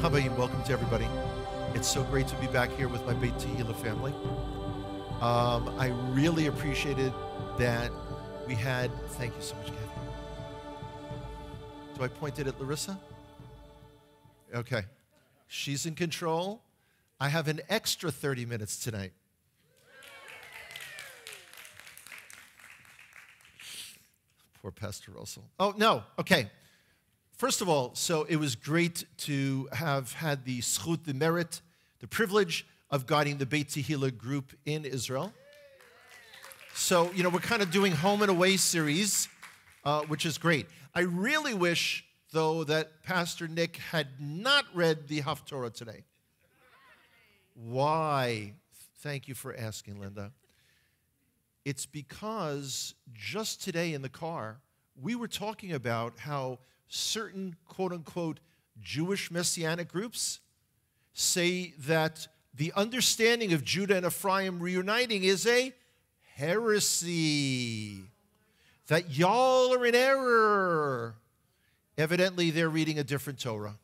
Habayim, welcome to everybody. It's so great to be back here with my Beit Tehila family. I really appreciated that we had, thank you so much, Kathy. Do I point it at Larissa? Okay. She's in control. I have an extra 30 minutes tonight. Poor Pastor Russell. Oh, no. Okay. First of all, so it was great to have had the zchut, the merit, the privilege of guiding the Beit Tehila group in Israel. So, we're kind of doing home and away series, which is great. I really wish, though, that Pastor Nick had not read the Haftorah today. Why? Thank you for asking, Linda. It's because just today in the car, we were talking about how certain quote-unquote Jewish Messianic groups say that the understanding of Judah and Ephraim reuniting is a heresy, that y'all are in error. Evidently, they're reading a different Torah.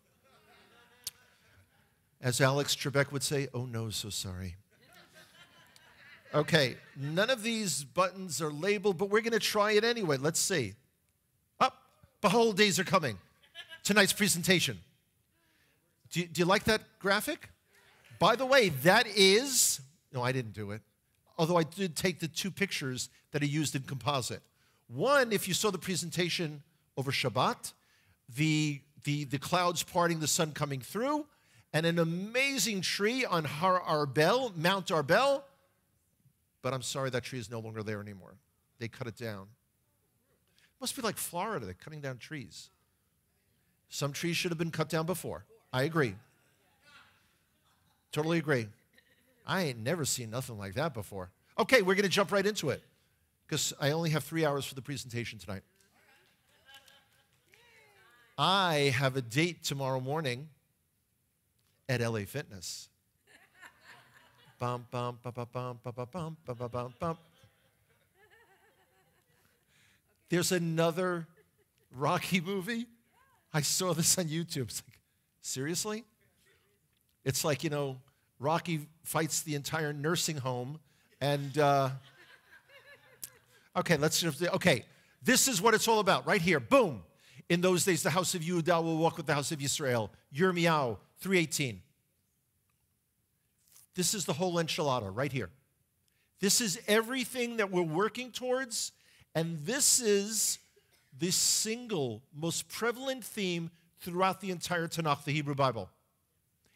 As Alex Trebek would say, oh no, so sorry. Okay, none of these buttons are labeled, but we're going to try it anyway. Let's see. Behold, days are coming. Tonight's presentation. Do you like that graphic? By the way, that is, no, I didn't do it. Although I did take the two pictures that I used in composite. One, if you saw the presentation over Shabbat, the clouds parting, the sun coming through, and an amazing tree on Har Arbel, Mount Arbel. But I'm sorry, that tree is no longer there anymore. They cut it down. Must be like Florida, they're cutting down trees. Some trees should have been cut down before. I agree. Totally agree. I ain't never seen nothing like that before. Okay, we're going to jump right into it because I only have 3 hours for the presentation tonight. I have a date tomorrow morning at LA Fitness. Bum, bum, bum, bum, bum, bum, bum, bum, bum, bum, bum. There's another Rocky movie. I saw this on YouTube. It's like, seriously? It's like, Rocky fights the entire nursing home. And, okay, this is what it's all about right here. Boom. In those days, the house of Yehudah will walk with the house of Yisrael. Yirmiyahu 3:18. This is the whole enchilada right here. This is everything that we're working towards. And this is the single most prevalent theme throughout the entire Tanakh, the Hebrew Bible.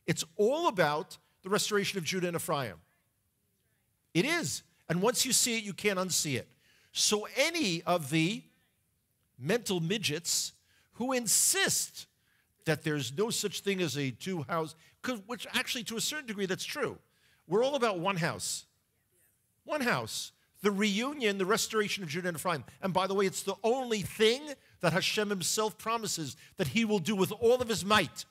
It's all about the restoration of Judah and Ephraim. It is. And once you see it, you can't unsee it. So any of the mental midgets who insist that there's no such thing as a two-house, which actually to a certain degree that's true. We're all about one house. One house. The reunion, the restoration of Judah and Ephraim. And by the way, it's the only thing that Hashem himself promises that he will do with all of his might.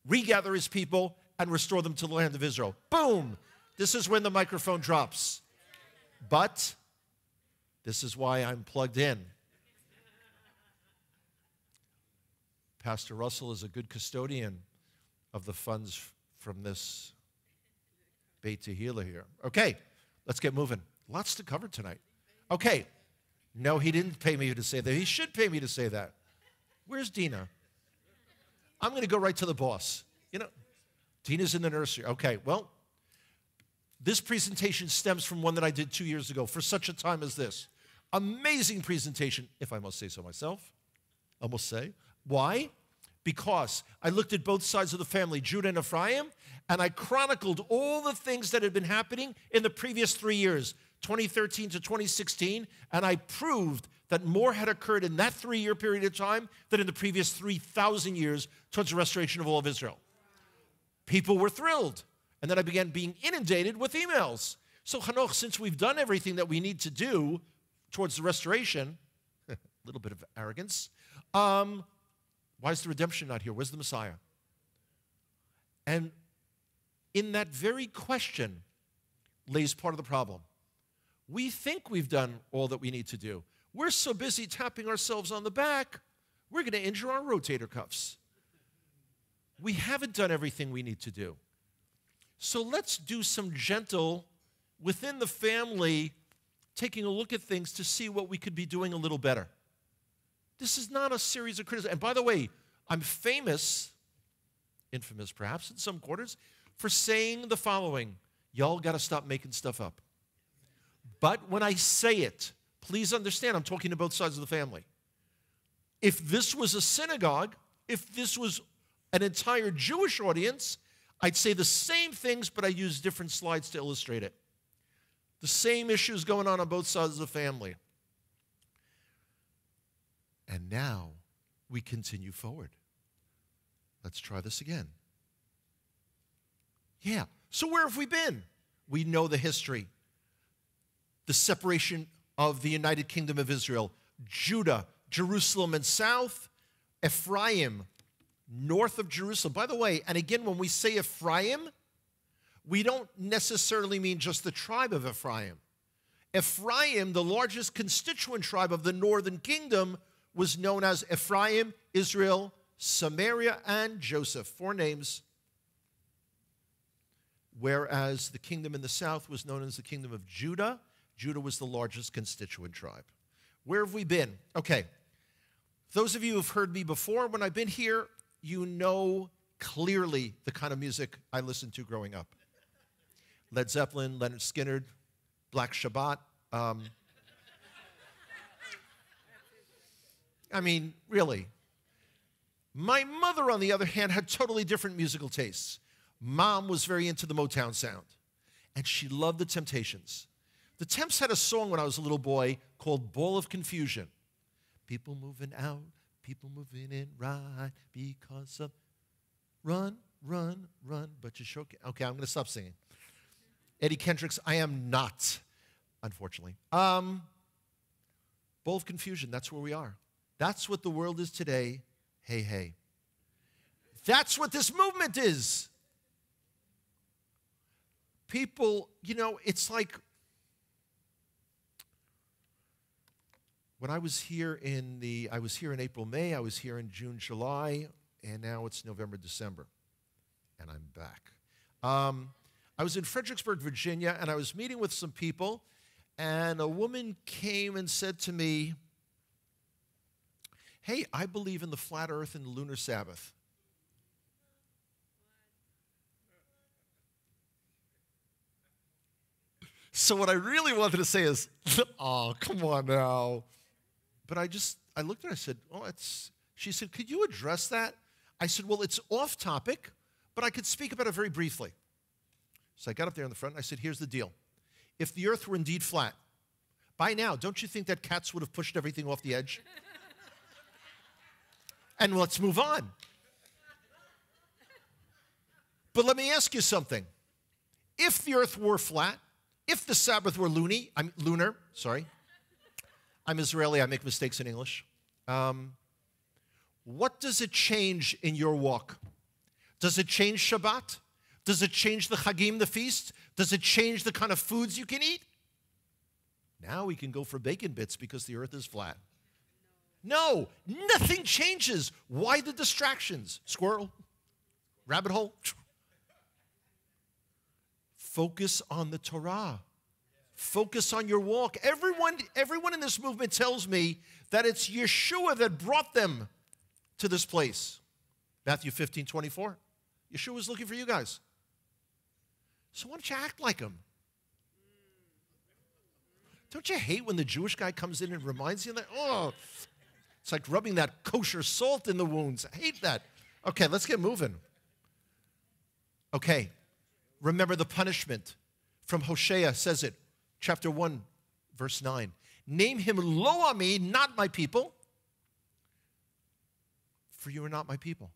Regather his people and restore them to the land of Israel. Boom! This is when the microphone drops. But this is why I'm plugged in. Pastor Russell is a good custodian of the funds from this Beit Tehila here. Okay, let's get moving. Lots to cover tonight. Okay. No, he didn't pay me to say that. He should pay me to say that. Where's Dina? I'm going to go right to the boss. Dina's in the nursery. Okay, well, this presentation stems from one that I did 2 years ago for such a time as this. Amazing presentation, if I must say so myself. I must say. Why? Because I looked at both sides of the family, Judah and Ephraim, and I chronicled all the things that had been happening in the previous 3 years. 2013 to 2016, and I proved that more had occurred in that 3-year period of time than in the previous 3,000 years towards the restoration of all of Israel. People were thrilled, and then I began being inundated with emails. So Hanoch, since we've done everything that we need to do towards the restoration, a little bit of arrogance, why is the redemption not here? Where's the Messiah? And in that very question lays part of the problem. We think we've done all that we need to do. We're so busy tapping ourselves on the back, we're going to injure our rotator cuffs. We haven't done everything we need to do. So let's do some gentle, within the family, taking a look at things to see what we could be doing a little better. This is not a series of criticism. And by the way, I'm famous, infamous perhaps in some quarters, for saying the following: y'all got to stop making stuff up. But when I say it, please understand I'm talking to both sides of the family. If this was a synagogue, if this was an entire Jewish audience, I'd say the same things, but I use different slides to illustrate it. The same issues going on both sides of the family. And now we continue forward. Let's try this again. Yeah, so where have we been? We know the history. The separation of the United Kingdom of Israel, Judah, Jerusalem and south, Ephraim, north of Jerusalem. By the way, and again, when we say Ephraim, we don't necessarily mean just the tribe of Ephraim. Ephraim, the largest constituent tribe of the northern kingdom, was known as Ephraim, Israel, Samaria, and Joseph. 4 names. Whereas the kingdom in the south was known as the kingdom of Judah. Judah was the largest constituent tribe. Where have we been? Okay. Those of you who have heard me before, when I've been here, you know clearly the kind of music I listened to growing up. Led Zeppelin, Leonard Skinner, Black Shabbat. I mean, really. My mother, on the other hand, had totally different musical tastes. Mom was very into the Motown sound, and she loved the Temptations. The Temps had a song when I was a little boy called Ball of Confusion. People moving out, people moving in right because of run, run, run, but you sure can. Okay, I'm going to stop singing. Eddie Kendrick's I Am Not, unfortunately. Ball of Confusion, that's where we are. That's what the world is today. Hey, hey. That's what this movement is. People, you know, it's like when I was here in April, May, I was here in June, July, and now it's November, December, and I'm back. I was in Fredericksburg, Virginia, and I was meeting with some people, and a woman came and said to me, hey, I believe in the flat earth and the lunar Sabbath. So what I really wanted to say is, oh, come on now. But I looked at her, I said, she said, could you address that? I said, well, it's off topic, but I could speak about it very briefly. So I got up there in the front and I said, here's the deal. If the earth were indeed flat, by now, don't you think that cats would have pushed everything off the edge? And let's move on. But let me ask you something. If the earth were flat, if the Sabbath were lunar, sorry. I'm Israeli, I make mistakes in English. What does it change in your walk? Does it change Shabbat? Does it change the Chagim, the feast? Does it change the kind of foods you can eat? Now we can go for bacon bits because the earth is flat. No, nothing changes. Why the distractions? Squirrel? Rabbit hole? Focus on the Torah. Focus on your walk. Everyone in this movement tells me that it's Yeshua that brought them to this place. Matthew 15:24. Yeshua was looking for you guys. So why don't you act like him? Don't you hate when the Jewish guy comes in and reminds you that? Oh, it's like rubbing that kosher salt in the wounds. I hate that. Okay, let's get moving. Okay. Remember the punishment from Hosea says it, chapter 1, verse 9. Name him Lo Ami, not my people, for you are not my people.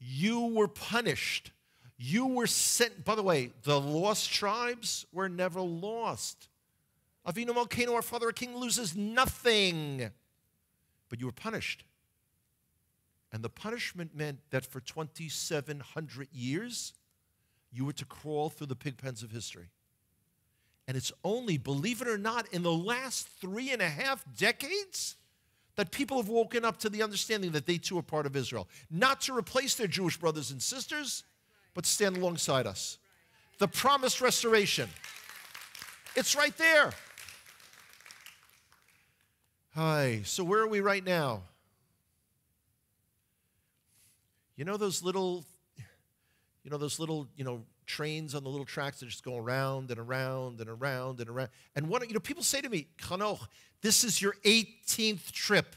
You were punished. You were sent. By the way, the lost tribes were never lost. Avinu Malkeinu, our father, our king, loses nothing. But you were punished. And the punishment meant that for 2,700 years, you were to crawl through the pig pens of history. And it's only, believe it or not, in the last 3.5 decades that people have woken up to the understanding that they too are part of Israel. Not to replace their Jewish brothers and sisters, but stand alongside us. The promised restoration. It's right there. Hi, so where are we right now? You know those little trains on the little tracks that just go around and around and around and around. And people say to me, Hanoch, this is your 18th trip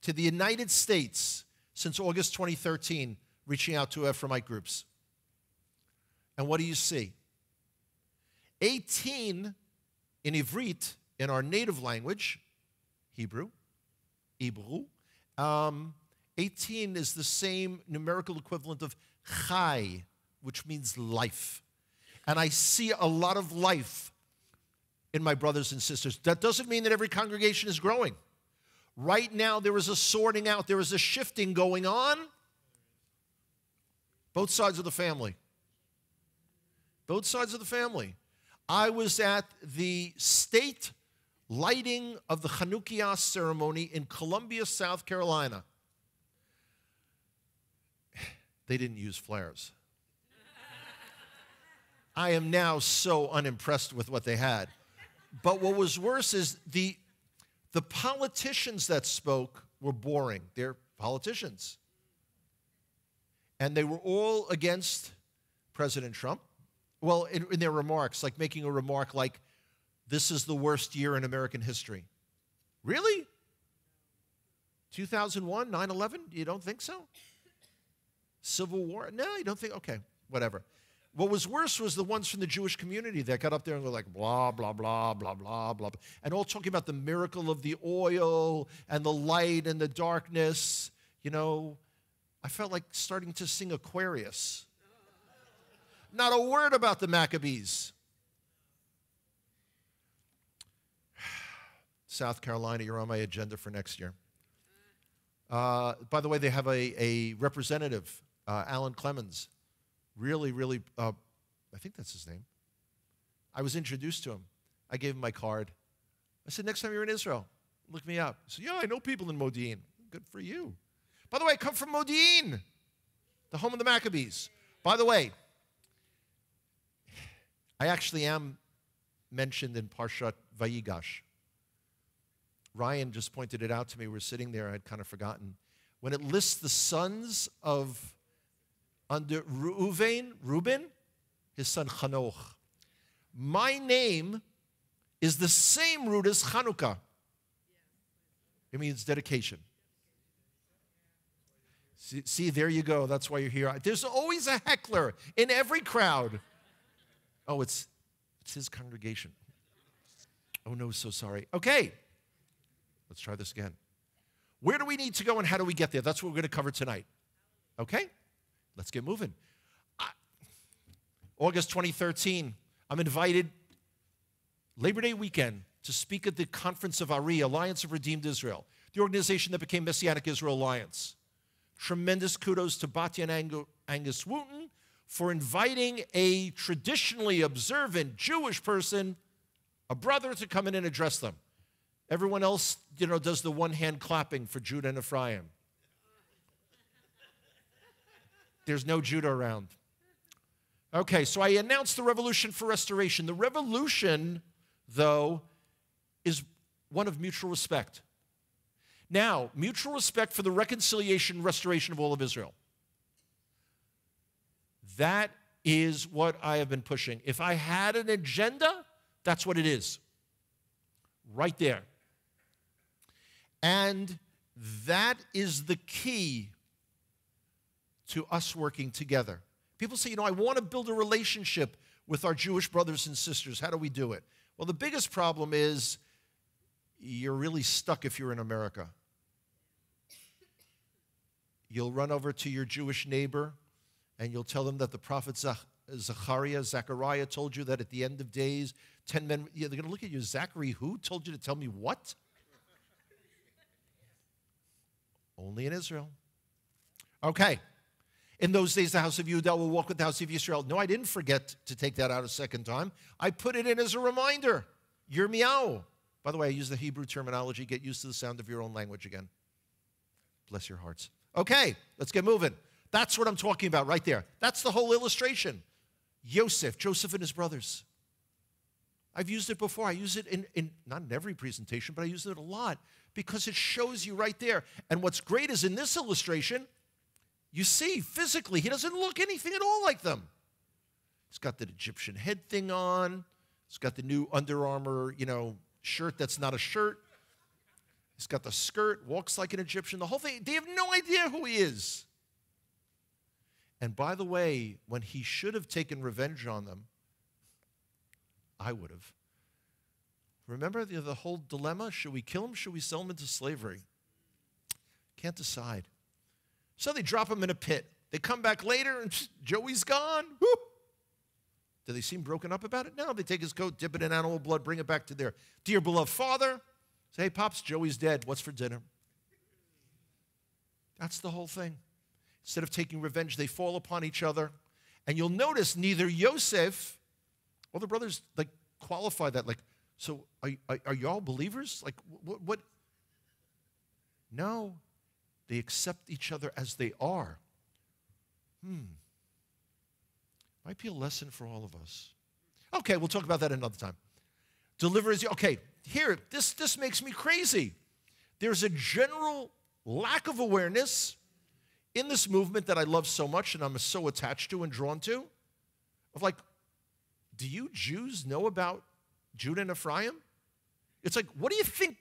to the United States since August 2013, reaching out to Ephraimite groups. And what do you see? 18 in Ivrit, in our native language, Hebrew. 18 is the same numerical equivalent of chai, which means life. And I see a lot of life in my brothers and sisters. That doesn't mean that every congregation is growing. Right now, there is a sorting out. There is a shifting going on. Both sides of the family. Both sides of the family. I was at the state lighting of the Chanukiah ceremony in Columbia, South Carolina. They didn't use flares. I am now so unimpressed with what they had. But what was worse is the politicians that spoke were boring. They're politicians. And they were all against President Trump. Well, in their remarks, like making a remark like, this is the worst year in American history. Really? 2001, 9/11? You don't think so? Civil War? No, you don't think? Okay, whatever. What was worse was the ones from the Jewish community that got up there and were like, blah, blah, blah, blah, blah, blah, and all talking about the miracle of the oil and the light and the darkness. You know, I felt like starting to sing Aquarius. Not a word about the Maccabees. South Carolina, you're on my agenda for next year. By the way, they have a representative, Alan Clemens. Really, really, I think that's his name. I was introduced to him. I gave him my card. I said, next time you're in Israel, look me up. He said, yeah, I know people in Modi'in. Good for you. By the way, I come from Modi'in, the home of the Maccabees. By the way, I actually am mentioned in Parshat Vayigash. Ryan just pointed it out to me. We were sitting there. I had kind of forgotten. When it lists the sons of under Reuben, his son Hanoch. My name is the same root as Chanukah. It means dedication. See, there you go. That's why you're here. There's always a heckler in every crowd. Oh, it's his congregation. Oh, no, so sorry. Okay, let's try this again. Where do we need to go and how do we get there? That's what we're going to cover tonight. Okay? Let's get moving. August 2013, I'm invited Labor Day weekend to speak at the conference of ARI, Alliance of Redeemed Israel, the organization that became Messianic Israel Alliance. Tremendous kudos to Batya and Angus Wooten for inviting a traditionally observant Jewish person, a brother, to come in and address them. Everyone else, does the one-hand clapping for Judah and Ephraim. There's no Judah around. Okay, so I announced the Revolution for Restoration. The revolution, though, is one of mutual respect. Now, mutual respect for the reconciliation and restoration of all of Israel. That is what I have been pushing. If I had an agenda, that's what it is. Right there. And that is the key to us working together. People say, I want to build a relationship with our Jewish brothers and sisters. How do we do it? Well, the biggest problem is you're really stuck if you're in America. You'll run over to your Jewish neighbor and you'll tell them that the prophet Zechariah told you that at the end of days, 10 men, they're going to look at you, Zachary who? Told you to tell me what? Only in Israel. Okay. In those days, the house of Yehuda will walk with the house of Yisrael. No, I didn't forget to take that out a second time. I put it in as a reminder. Yirmiyahu. By the way, I use the Hebrew terminology. Get used to the sound of your own language again. Bless your hearts. Okay, let's get moving. That's what I'm talking about right there. That's the whole illustration. Joseph and his brothers. I've used it before. I use it in not in every presentation, but I use it a lot because it shows you right there. And what's great is in this illustration, you see physically, he doesn't look anything at all like them. He's got the Egyptian head thing on. He's got the new Under Armour, shirt that's not a shirt. He's got the skirt, walks like an Egyptian, the whole thing. They have no idea who he is. And by the way, when he should have taken revenge on them, I would have. Remember the whole dilemma? Should we kill him? Should we sell him into slavery? Can't decide. So they drop him in a pit. They come back later and Joey's gone. Woo! Do they seem broken up about it? No, they take his coat, dip it in animal blood, bring it back to their dear beloved father. Say, hey, Pops, Joey's dead. What's for dinner? That's the whole thing. Instead of taking revenge, they fall upon each other. And you'll notice neither Yosef, all the brothers qualify that. So are y'all believers? What? No. They accept each other as they are. Might be a lesson for all of us. Okay, we'll talk about that another time. Deliver as you. Okay, here, this makes me crazy. There's a general lack of awareness in this movement that I love so much and I'm so attached to and drawn to, of do you Jews know about Judah and Ephraim? It's what do you think?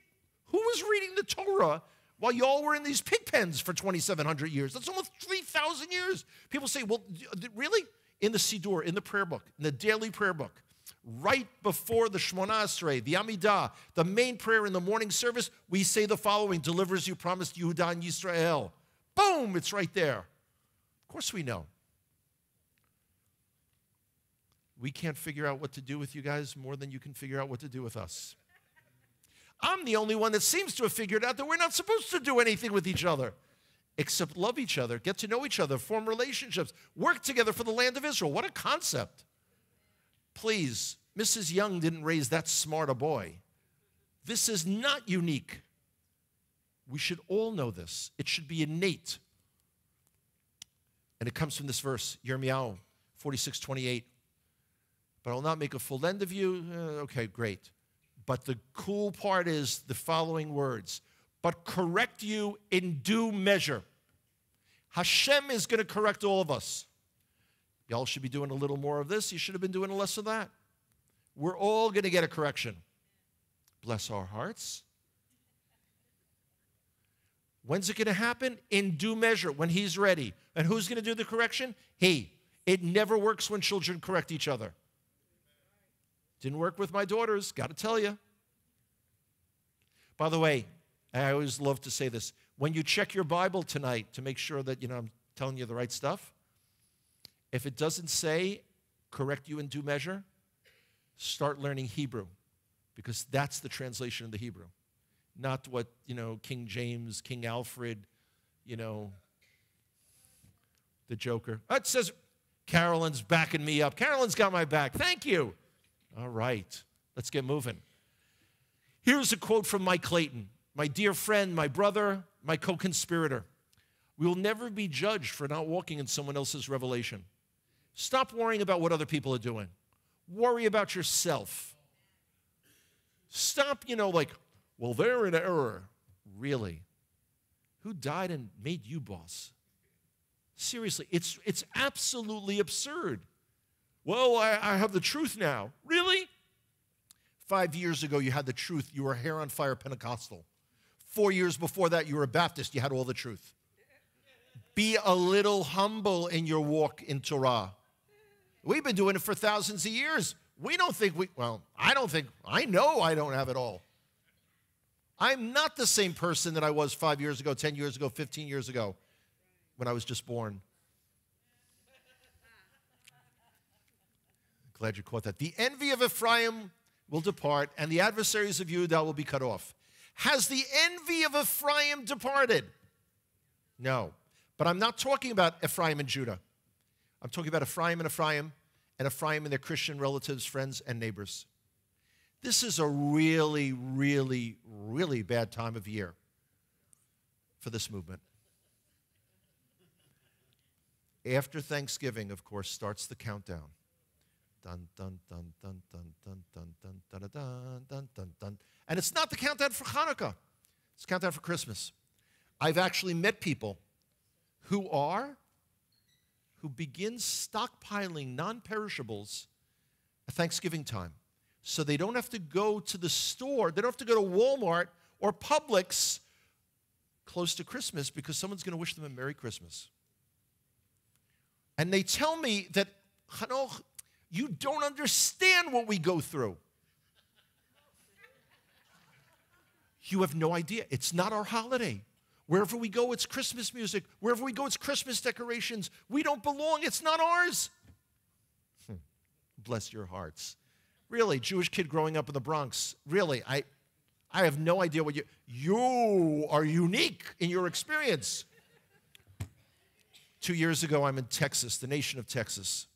Who was reading the Torah while y'all were in these pig pens for 2,700 years? That's almost 3,000 years. People say, well, really? In the Siddur, in the prayer book, in the daily prayer book, right before the Shmona Esrei, the Amidah, the main prayer in the morning service, we say the following: deliver as you promised Yehudah and Yisrael. Boom, it's right there. Of course we know. We can't figure out what to do with you guys more than you can figure out what to do with us. I'm the only one that seems to have figured out that we're not supposed to do anything with each other except love each other, get to know each other, form relationships, work together for the land of Israel. What a concept. Please, Mrs. Young didn't raise that smart a boy. This is not unique. We should all know this. It should be innate. And it comes from this verse, Yirmiyahu 46:28. But I will not make a full end of you. Okay, great. But the cool part is the following words. But correct you in due measure. Hashem is going to correct all of us. Y'all should be doing a little more of this. You should have been doing less of that. We're all going to get a correction. Bless our hearts. When's it going to happen? In due measure, when he's ready. And who's going to do the correction? He. It never works when children correct each other. Didn't work with my daughters, got to tell you. By the way, I always love to say this. When you check your Bible tonight to make sure that, I'm telling you the right stuff, if it doesn't say correct you in due measure, start learning Hebrew, because that's the translation of the Hebrew. Not what, King James, King Alfred, the Joker. It says, Carolyn's backing me up. Carolyn's got my back. Thank you. All right, let's get moving. Here's a quote from Mike Clayton, my dear friend, my brother, my co-conspirator. We will never be judged for not walking in someone else's revelation. Stop worrying about what other people are doing. Worry about yourself. Stop, well, they're in error. Really? Who died and made you boss? Seriously, it's absolutely absurd. Well, I have the truth now. Really? 5 years ago, you had the truth. You were a hair on fire Pentecostal. 4 years before that, you were a Baptist. You had all the truth. Be a little humble in your walk in Torah. We've been doing it for thousands of years. I know I don't have it all. I'm not the same person that I was 5 years ago, 10 years ago, 15 years ago, when I was just born. Glad you caught that. The envy of Ephraim will depart, and the adversaries of Judah will be cut off. Has the envy of Ephraim departed? No. But I'm not talking about Ephraim and Judah. I'm talking about Ephraim and their Christian relatives, friends, and neighbors. This is a really, really, really bad time of year for this movement. After Thanksgiving, of course, starts the countdown. Dun, dun, dun, dun, dun, dun, dun, dun, dun, dun, dun, dun, dun. And it's not the countdown for Hanukkah. It's the countdown for Christmas. I've actually met people who begin stockpiling non-perishables at Thanksgiving time. So they don't have to go to the store. They don't have to go to Walmart or Publix close to Christmas because someone's going to wish them a Merry Christmas. And they tell me that, Hanoch, you don't understand what we go through. You have no idea. It's not our holiday. Wherever we go, it's Christmas music. Wherever we go, it's Christmas decorations. We don't belong. It's not ours. Bless your hearts. Really, Jewish kid growing up in the Bronx. Really, I have no idea what you are unique in your experience. 2 years ago, I'm in Texas, the nation of Texas.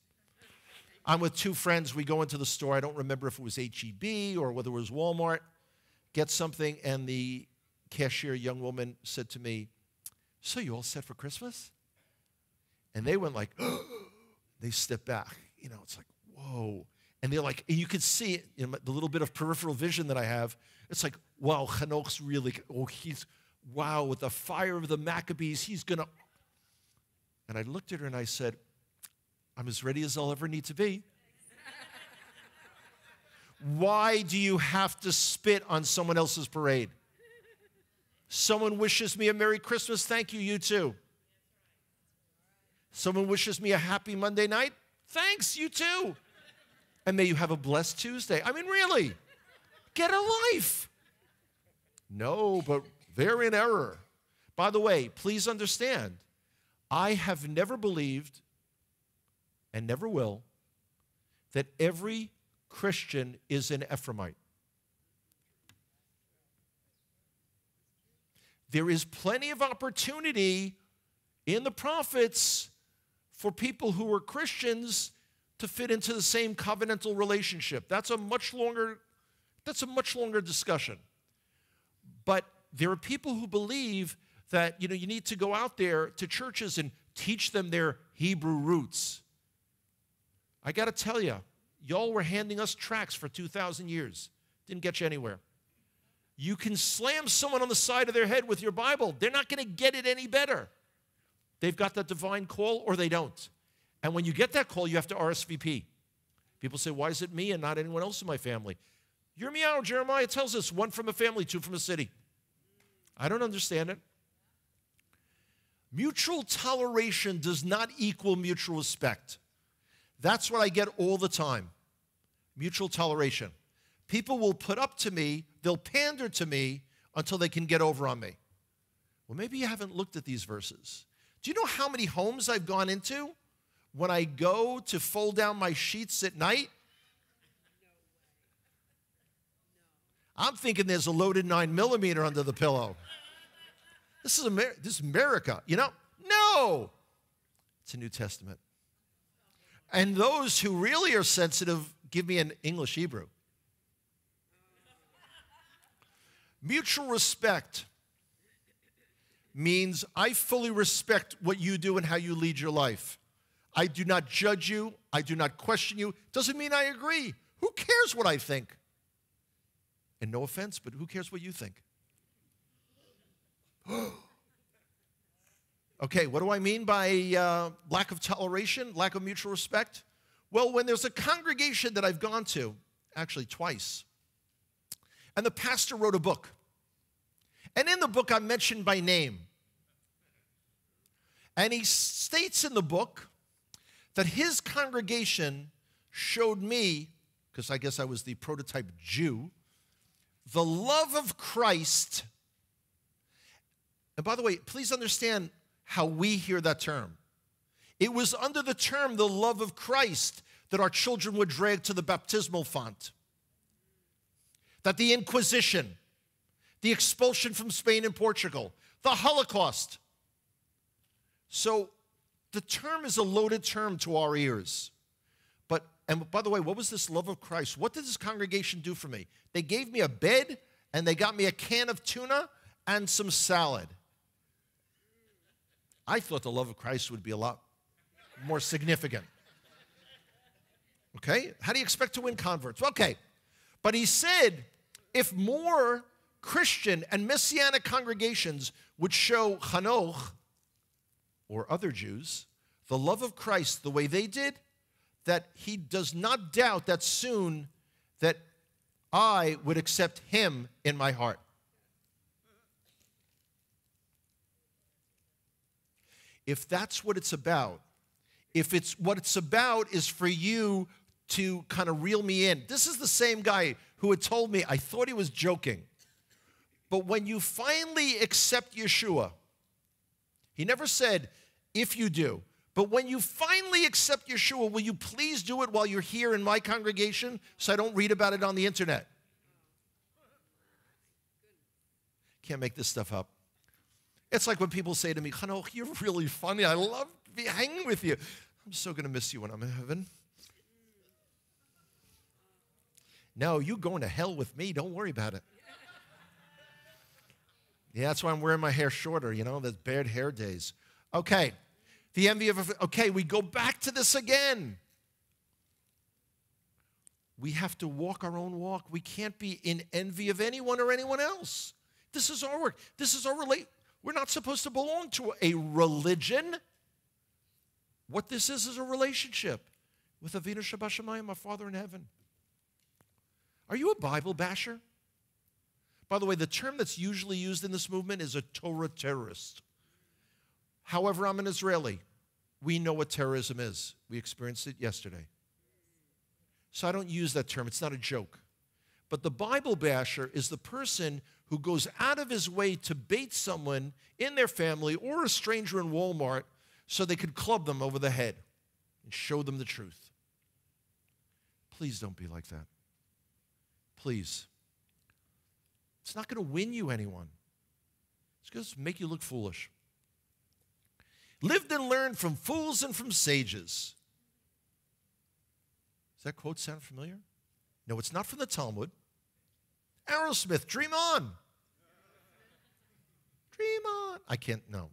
I'm with two friends. We go into the store. I don't remember if it was H-E-B or whether it was Walmart. Get something, and the cashier, young woman, said to me, "So you all set for Christmas?" And they went like, they stepped back. You know, it's like, whoa. And they're like, and you could see it, you know, the little bit of peripheral vision that I have. It's like, wow, Hanoch's really, wow, with the fire of the Maccabees, he's going to. And I looked at her and I said, I'm as ready as I'll ever need to be. Why do you have to spit on someone else's parade? Someone wishes me a Merry Christmas, thank you, you too. Someone wishes me a happy Monday night, thanks, you too. And may you have a blessed Tuesday. I mean, really, get a life. No, but they're in error. By the way, please understand, I have never believed and never will that every Christian is an Ephraimite. There is plenty of opportunity in the prophets for people who are Christians to fit into the same covenantal relationship. That's a much longer discussion. But there are people who believe that, you need to go out there to churches and teach them their Hebrew roots. I got to tell you, y'all were handing us tracts for 2,000 years. Didn't get you anywhere. You can slam someone on the side of their head with your Bible. They're not going to get it any better. They've got that divine call or they don't. And when you get that call, you have to RSVP. People say, why is it me and not anyone else in my family? You're meow, Jeremiah tells us, one from a family, two from a city. I don't understand it. Mutual toleration does not equal mutual respect. That's what I get all the time. Mutual toleration. People will put up to me, they'll pander to me until they can get over on me. Well, maybe you haven't looked at these verses. Do you know how many homes I've gone into when I go to fold down my sheets at night? I'm thinking there's a loaded 9mm under the pillow. This is America, No! It's a New Testament. And those who really are sensitive, give me an English Hebrew. Mutual respect means I fully respect what you do and how you lead your life. I do not judge you. I do not question you. Doesn't mean I agree. Who cares what I think? And no offense, but who cares what you think? Okay, what do I mean by lack of toleration, lack of mutual respect? Well, when there's a congregation that I've gone to, actually twice, and the pastor wrote a book, and in the book I'm mentioned by name, and he states in the book that his congregation showed me, because I guess I was the prototype Jew, the love of Christ. And by the way, please understand how we hear that term. It was under the term the love of Christ that our children were dragged to the baptismal font. That the Inquisition, the expulsion from Spain and Portugal, the Holocaust. So the term is a loaded term to our ears. But And by the way, what was this love of Christ? What did this congregation do for me? They gave me a bed, and they got me a can of tuna and some salad. I thought the love of Christ would be a lot more significant. Okay? How do you expect to win converts? Okay. But he said, if more Christian and Messianic congregations would show Hanoch, or other Jews, the love of Christ the way they did, that he does not doubt that soon that I would accept him in my heart. If that's what it's about, if it's what it's about is for you to kind of reel me in. This is the same guy who had told me, I thought he was joking, but when you finally accept Yeshua, he never said, if you do, but when you finally accept Yeshua, will you please do it while you're here in my congregation so I don't read about it on the internet? Can't make this stuff up. It's like when people say to me, Hanoch, you're really funny. I love hanging with you. I'm so going to miss you when I'm in heaven. No, you going to hell with me. Don't worry about it. Yeah, that's why I'm wearing my hair shorter, you know, the bared hair days. Okay, the envy of, okay, we go back to this again. We have to walk our own walk. We can't be in envy of anyone or anyone else. This is our work. This is our We're not supposed to belong to a religion. What this is a relationship with Avinu Shabbat our Father in heaven. Are you a Bible basher? By the way, the term that's usually used in this movement is a Torah terrorist. However, I'm an Israeli. We know what terrorism is. We experienced it yesterday. So I don't use that term. It's not a joke. But the Bible basher is the person who goes out of his way to bait someone in their family or a stranger in Walmart so they could club them over the head and show them the truth. Please don't be like that. Please. It's not going to win you anyone. It's going to make you look foolish. Lived and learned from fools and from sages. Does that quote sound familiar? No, it's not from the Talmud. Aerosmith, dream on. Dream on. I can't, no.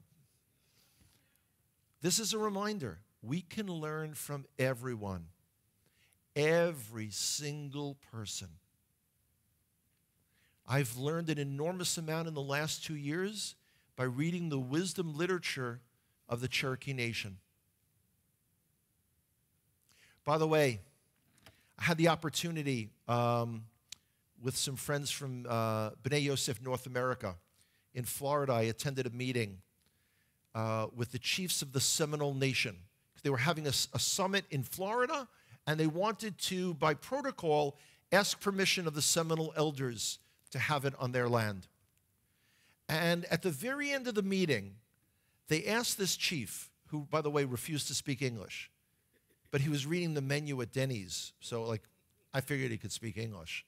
This is a reminder. We can learn from everyone. Every single person. I've learned an enormous amount in the last 2 years by reading the wisdom literature of the Cherokee Nation. By the way, I had the opportunity with some friends from B'nai Yosef, North America. In Florida, I attended a meeting with the chiefs of the Seminole Nation. They were having a summit in Florida, and they wanted to, by protocol, ask permission of the Seminole elders to have it on their land. And at the very end of the meeting, they asked this chief, who, by the way, refused to speak English, but he was reading the menu at Denny's, so, like, I figured he could speak English.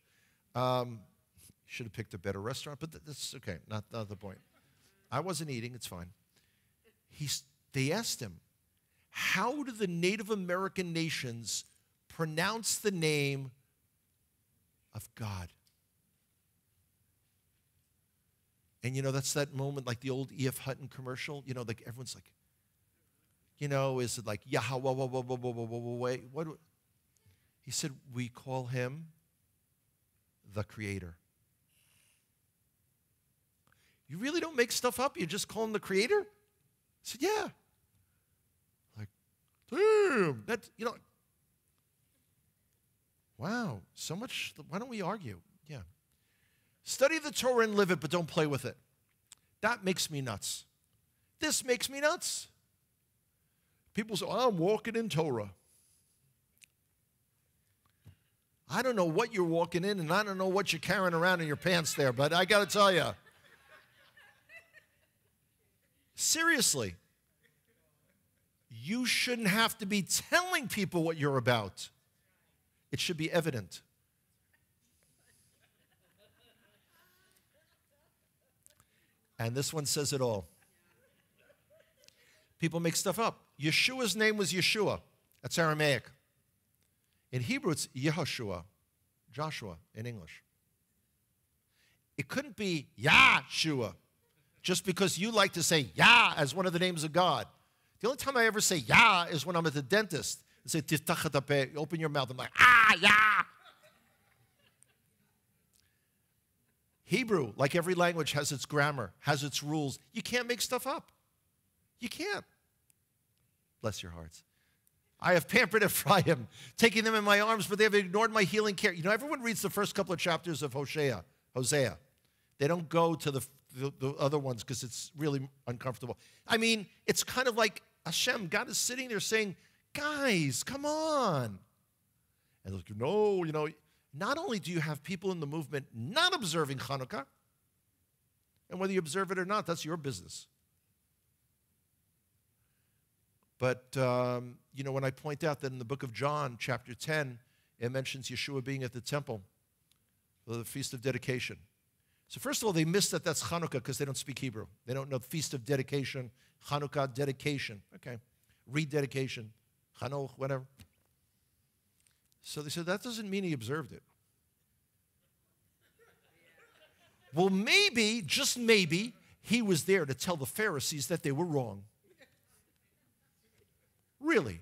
Should have picked a better restaurant, but that's okay, not the point. I wasn't eating, it's fine. They asked him, how do the Native American nations pronounce the name of God? And, you know, that's that moment like the old E.F. Hutton commercial. You know, like everyone's like, you know, is it like Yahweh? What? He said, we call him the Creator. You really don't make stuff up? You just call him the Creator? I said, yeah. Like, damn, that's, you know. Wow, so much, why don't we argue? Yeah. Study the Torah and live it, but don't play with it. That makes me nuts. This makes me nuts. People say, oh, I'm walking in Torah. I don't know what you're walking in, and I don't know what you're carrying around in your pants there, but I got to tell you. Seriously. You shouldn't have to be telling people what you're about. It should be evident. And this one says it all. People make stuff up. Yeshua's name was Yeshua. That's Aramaic. In Hebrew, it's Yehoshua, Joshua in English. It couldn't be Yahshua, just because you like to say Yah as one of the names of God. The only time I ever say Yah is when I'm at the dentist. I say, Tiftach et hapeh, open your mouth. I'm like, Yah. Hebrew, like every language, has its grammar, has its rules. You can't make stuff up. You can't. Bless your hearts. I have pampered Ephraim, taking them in my arms, but they have ignored my healing care. You know, everyone reads the first couple of chapters of Hosea. They don't go to the other ones because it's really uncomfortable. I mean, it's kind of like Hashem, God is sitting there saying, guys, come on. And like, no, you know, not only do you have people in the movement not observing Hanukkah, and whether you observe it or not, that's your business. But, you know, when I point out that in the book of John, chapter 10, it mentions Yeshua being at the temple for the Feast of Dedication. So first of all, they miss that that's Hanukkah because they don't speak Hebrew. They don't know the Feast of Dedication, Hanukkah, dedication. Okay, rededication, Hanoch, whatever. So they said, that doesn't mean he observed it. Well, maybe, just maybe, he was there to tell the Pharisees that they were wrong. Really?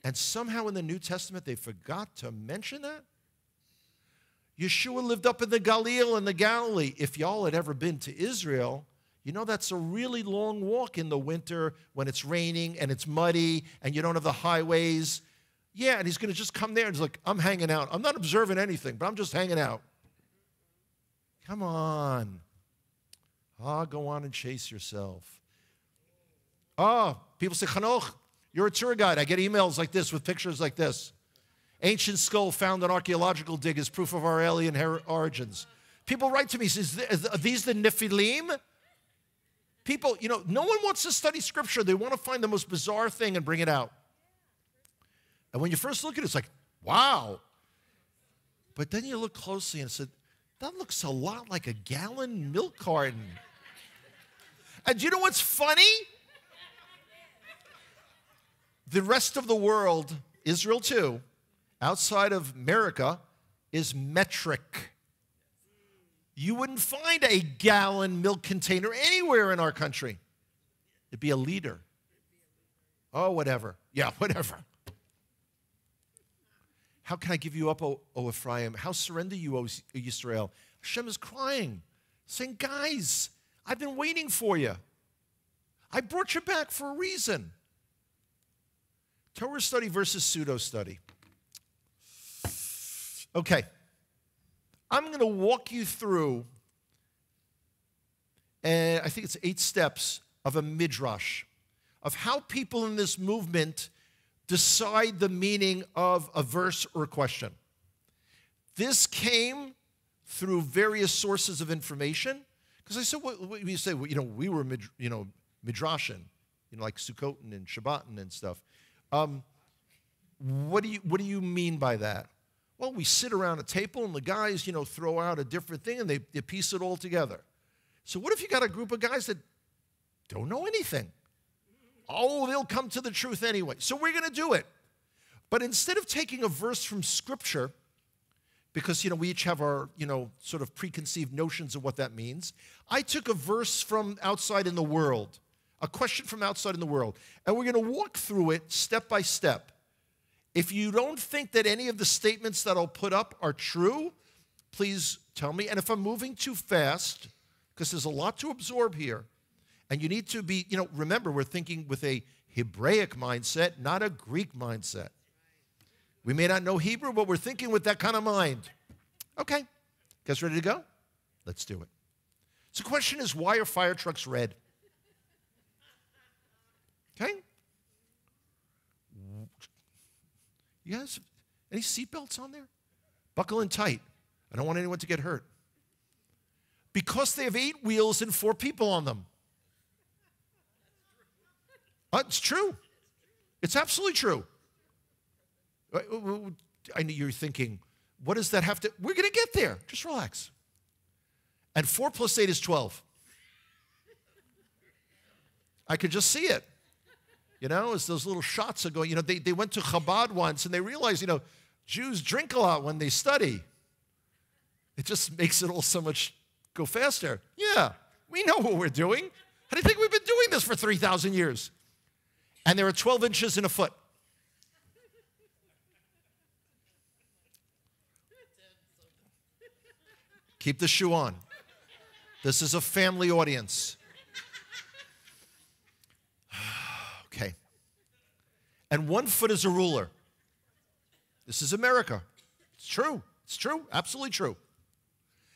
And somehow in the New Testament they forgot to mention that? Yeshua lived up in the Galilee and the Galilee. If y'all had ever been to Israel, you know that's a really long walk in the winter when it's raining and it's muddy and you don't have the highways. Yeah, and he's going to just come there and he's like, I'm hanging out. I'm not observing anything, but I'm just hanging out. Come on. Go on and chase yourself. People say, Hanoch, you're a tour guide. I get emails like this with pictures like this. Ancient skull found on archaeological dig is proof of our alien origins. People write to me, says, are these the Nephilim? People, you know, no one wants to study scripture. They want to find the most bizarre thing and bring it out. And when you first look at it, it's like, wow. But then you look closely and said, that looks a lot like a gallon milk carton. And do you know what's funny? The rest of the world, Israel too, outside of America, is metric. You wouldn't find a gallon milk container anywhere in our country. It'd be a liter. Oh, whatever. Yeah, whatever. How can I give you up, O Ephraim? How surrender you, O Israel? Hashem is crying, saying, guys, I've been waiting for you. I brought you back for a reason. Torah study versus pseudo study. Okay. I'm going to walk you through, and I think it's 8 steps of a midrash, of how people in this movement decide the meaning of a verse or a question. This came through various sources of information, because I said, what you say, well, you know, we were, midrashin, you know, like Sukkot and Shabbat and stuff. What do you mean by that? Well, we sit around a table and the guys, you know, throw out a different thing and they piece it all together. So what if you got a group of guys that don't know anything? Oh, they'll come to the truth anyway. So we're going to do it. But instead of taking a verse from Scripture, because, you know, we each have our, you know, sort of preconceived notions of what that means, I took a verse from outside in the world, a question from outside in the world, and we're going to walk through it step by step. If you don't think that any of the statements that I'll put up are true, please tell me. And if I'm moving too fast, because there's a lot to absorb here, and you need to be, you know, remember, we're thinking with a Hebraic mindset, not a Greek mindset. We may not know Hebrew, but we're thinking with that kind of mind. Okay, guys ready to go? Let's do it. So the question is, why are fire trucks red? Okay? You guys, any seatbelts on there? Buckle in tight. I don't want anyone to get hurt. Because they have 8 wheels and 4 people on them. It's true. It's absolutely true. I know you're thinking, what does that have to... We're going to get there. Just relax. And 4 plus 8 is 12. I could just see it. You know, as those little shots are going, you know, they went to Chabad once and they realized, you know, Jews drink a lot when they study. It just makes it all so much go faster. Yeah, we know what we're doing. How do you think we've been doing this for 3,000 years? And there are 12 inches in a foot. Keep the shoe on. This is a family audience. Okay. And 1 foot is a ruler. This is America. It's true. It's true. Absolutely true.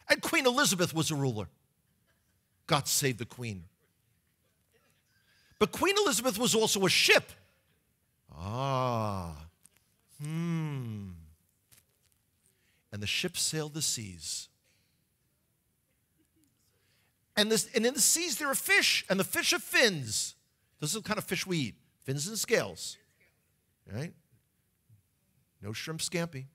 And Queen Elizabeth was a ruler. God save the Queen. But Queen Elizabeth was also a ship. And the ship sailed the seas. And in the seas there are fish, and the fish have fins. This is the kind of fish we eat, fins and scales. Right? No shrimp scampi.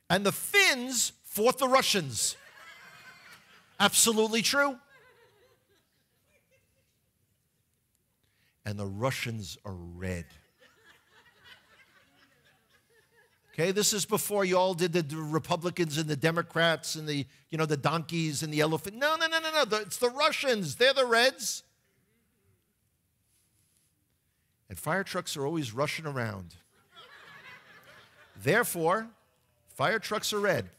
And the Finns fought the Russians. Absolutely true. And the Russians are red. Okay, this is before you all did the Republicans and the Democrats and the donkeys and the elephant. No. It's the Russians. They're the Reds. And fire trucks are always rushing around. Therefore, fire trucks are red.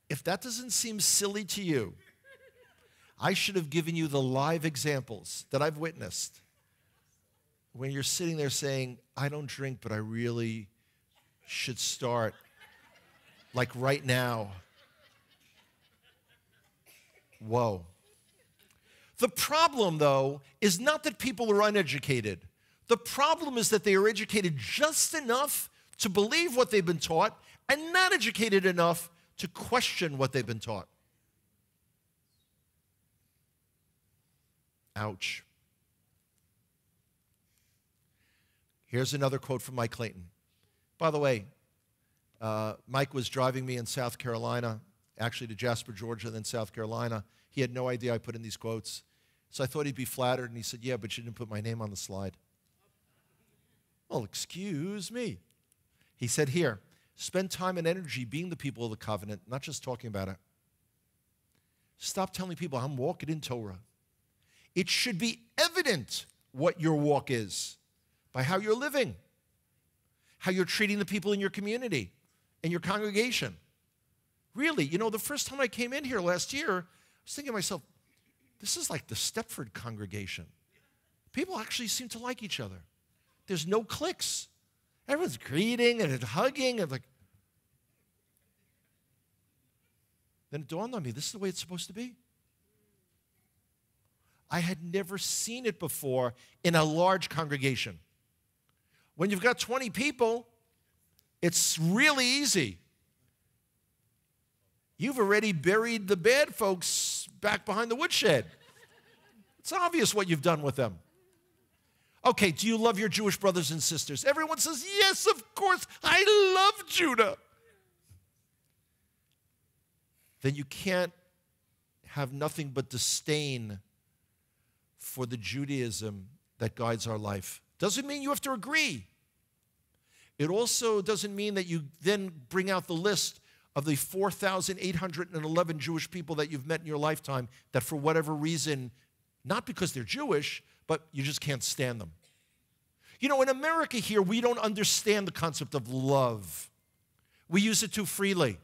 If that doesn't seem silly to you, I should have given you the live examples that I've witnessed when you're sitting there saying, I don't drink, but I really should start, like right now. Whoa. The problem, though, is not that people are uneducated. The problem is that they are educated just enough to believe what they've been taught and not educated enough to question what they've been taught. Ouch. Here's another quote from Mike Clayton. By the way, Mike was driving me in South Carolina, actually to Jasper, Georgia, then South Carolina. He had no idea I put in these quotes. So I thought he'd be flattered, and he said, yeah, but you didn't put my name on the slide. Well, excuse me. He said, here, spend time and energy being the people of the covenant, not just talking about it. Stop telling people I'm walking in Torah. It should be evident what your walk is by how you're living, how you're treating the people in your community, in your congregation. Really, the first time I came in here last year, I was thinking to myself, this is like the Stepford congregation. People actually seem to like each other. There's no cliques. Everyone's greeting and hugging and Then it dawned on me, this is the way it's supposed to be. I had never seen it before in a large congregation. When you've got 20 people, it's really easy. You've already buried the bad folks back behind the woodshed. It's obvious what you've done with them. Okay, do you love your Jewish brothers and sisters? Everyone says, yes, of course, I love Judah. Then you can't have nothing but disdain for the Judaism that guides our life. Doesn't mean you have to agree. It also doesn't mean that you then bring out the list of the 4,811 Jewish people that you've met in your lifetime that for whatever reason, not because they're Jewish, but you just can't stand them. In America here, we don't understand the concept of love. We use it too freely.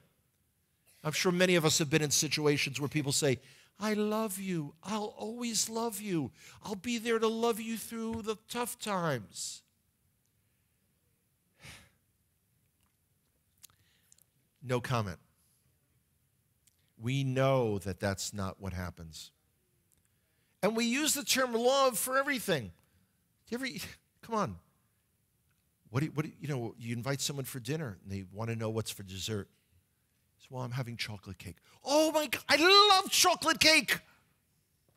I'm sure many of us have been in situations where people say, I love you. I'll always love you. I'll be there to love you through the tough times. No comment. We know that that's not what happens. And we use the term love for everything. Come on. You invite someone for dinner and they want to know what's for dessert. So, well, I'm having chocolate cake. Oh my God, I love chocolate cake.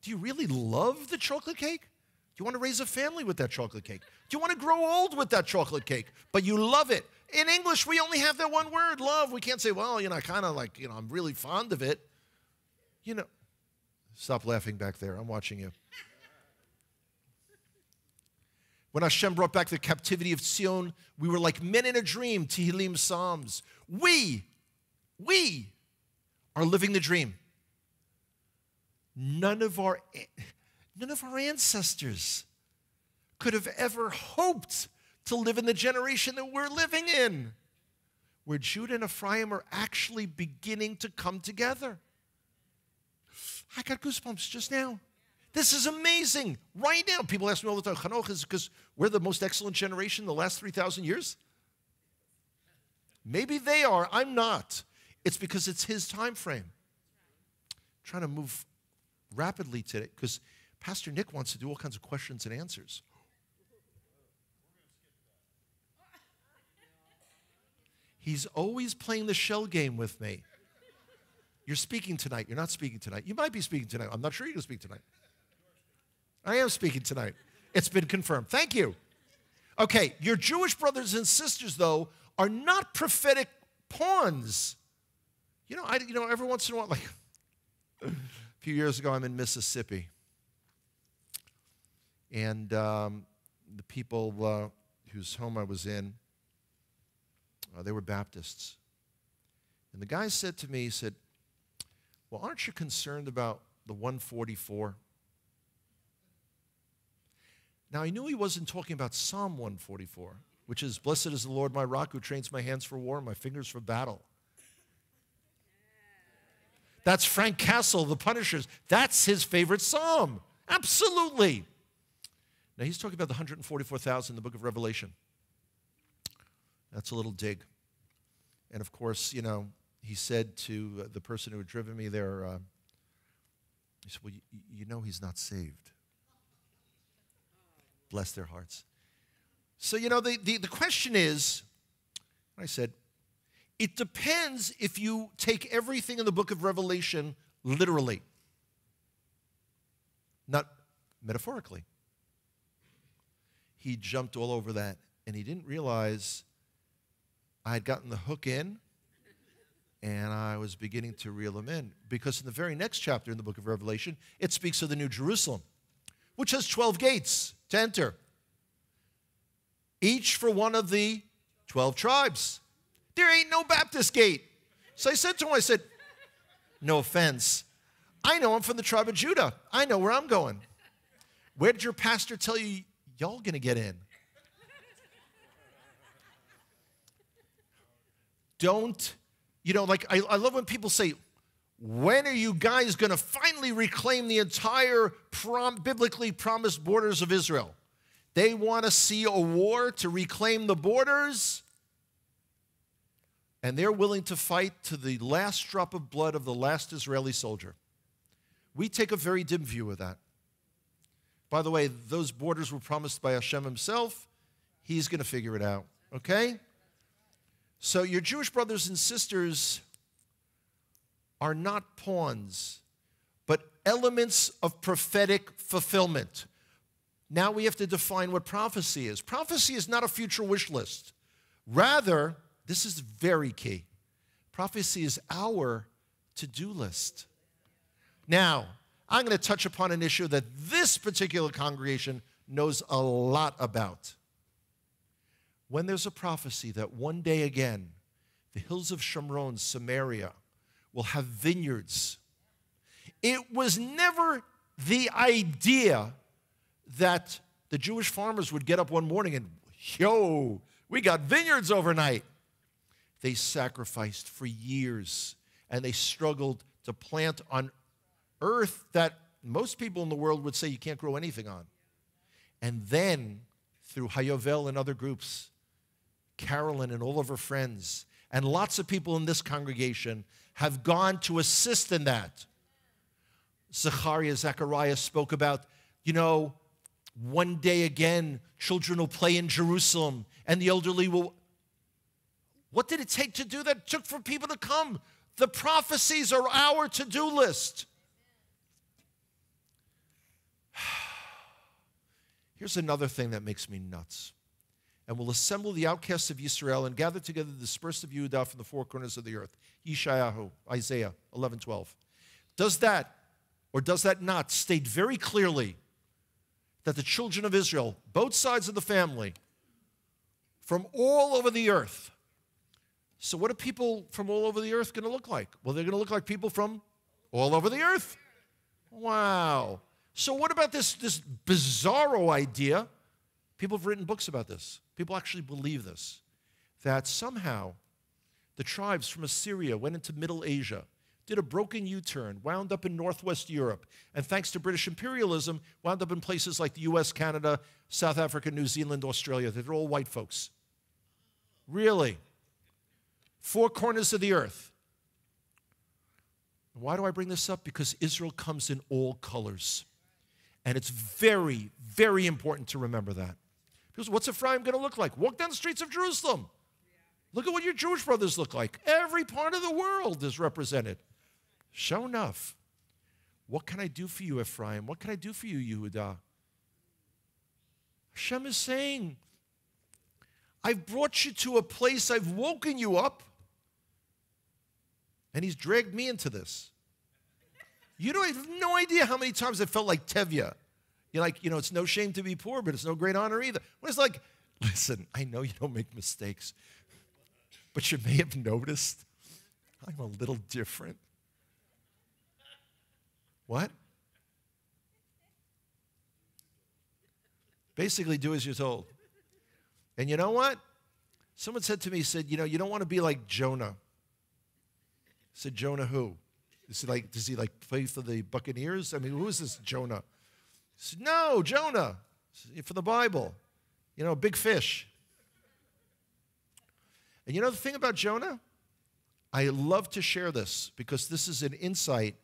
Do you really love the chocolate cake? Do you want to raise a family with that chocolate cake? Do you want to grow old with that chocolate cake? But you love it. In English, we only have that one word, love. We can't say, well, I kind of like, I'm really fond of it. Stop laughing back there. I'm watching you. When Hashem brought back the captivity of Zion, we were like men in a dream, Tehillim Psalms. We are living the dream. None of our ancestors could have ever hoped to live in the generation that we're living in, where Judah and Ephraim are actually beginning to come together. I got goosebumps just now. This is amazing. Right now, people ask me all the time, Hanoch, is because we're the most excellent generation in the last 3,000 years? Maybe they are. I'm not. It's because it's his time frame. I'm trying to move rapidly today because Pastor Nick wants to do all kinds of questions and answers. He's always playing the shell game with me. You're speaking tonight. You're not speaking tonight. You might be speaking tonight. I'm not sure you're going to speak tonight. I am speaking tonight. It's been confirmed. Thank you. Okay, your Jewish brothers and sisters, though, are not prophetic pawns. Every once in a while, like a few years ago, I'm in Mississippi. And the people whose home I was in, they were Baptists. And the guy said to me, he said, well, aren't you concerned about the 144? Now, I knew he wasn't talking about Psalm 144, which is, blessed is the Lord my rock who trains my hands for war and my fingers for battle. That's Frank Castle, the Punishers. That's his favorite psalm. Absolutely. Now, he's talking about the 144,000 in the book of Revelation. That's a little dig. And, of course, he said to the person who had driven me there, he said, well, you know he's not saved. Bless their hearts. So, the question is, I said, it depends if you take everything in the book of Revelation literally, not metaphorically. He jumped all over that, and he didn't realize I had gotten the hook in, and I was beginning to reel him in. Because in the very next chapter in the book of Revelation, it speaks of the New Jerusalem, which has 12 gates to enter, each for one of the 12 tribes. There ain't no Baptist gate. So I said to him, no offense, I know I'm from the tribe of Judah. I know where I'm going. Where did your pastor tell you y'all going to get in? Don't, I love when people say, when are you guys going to finally reclaim the entire biblically promised borders of Israel? They want to see a war to reclaim the borders, and they're willing to fight to the last drop of blood of the last Israeli soldier. We take a very dim view of that. By the way, those borders were promised by Hashem himself. He's going to figure it out, okay? So your Jewish brothers and sisters are not pawns, but elements of prophetic fulfillment. Now we have to define what prophecy is. Prophecy is not a future wish list. Rather, this is very key. Prophecy is our to-do list. Now, I'm going to touch upon an issue that this particular congregation knows a lot about. When there's a prophecy that one day again, the hills of Shomron, Samaria, will have vineyards. It was never the idea that the Jewish farmers would get up one morning and, we got vineyards overnight. They sacrificed for years, and they struggled to plant on earth that most people in the world would say you can't grow anything on. And then, through Hayovel and other groups, Carolyn and all of her friends, and lots of people in this congregation have gone to assist in that. Zechariah spoke about, one day again, children will play in Jerusalem, and the elderly will. What did it take to do that? It took for people to come. The prophecies are our to-do list. Here's another thing that makes me nuts. And will assemble the outcasts of Israel and gather together the dispersed of Judah from the four corners of the earth. Yeshayahu, Isaiah 11:12. Does that, or does that not, state very clearly that the children of Israel, both sides of the family, from all over the earth. So what are people from all over the earth going to look like? Well, they're going to look like people from all over the earth. Wow. So what about this bizarro idea? People have written books about this. People actually believe this, that somehow the tribes from Assyria went into Middle Asia, did a broken U-turn, wound up in Northwest Europe, and thanks to British imperialism, wound up in places like the US, Canada, South Africa, New Zealand, Australia. They're all white folks. Really? Four corners of the earth. Why do I bring this up? Because Israel comes in all colors. And it's very, very important to remember that. Because what's Ephraim going to look like? Walk down the streets of Jerusalem. Look at what your Jewish brothers look like. Every part of the world is represented. Sure enough. What can I do for you, Ephraim? What can I do for you, Yehudah? Hashem is saying, I've brought you to a place, I've woken you up, and he's dragged me into this. You don't have no idea how many times I felt like Tevye. You're like, it's no shame to be poor, but it's no great honor either. When it's like, listen, I know you don't make mistakes, but you may have noticed I'm a little different. What? Basically, do as you're told. And you know what? Someone said to me, you don't want to be like Jonah. I said, Jonah who? Does he play for the Buccaneers? I mean, who is this Jonah? He said, no, Jonah, for the Bible. Big fish. And the thing about Jonah? I love to share this because this is an insight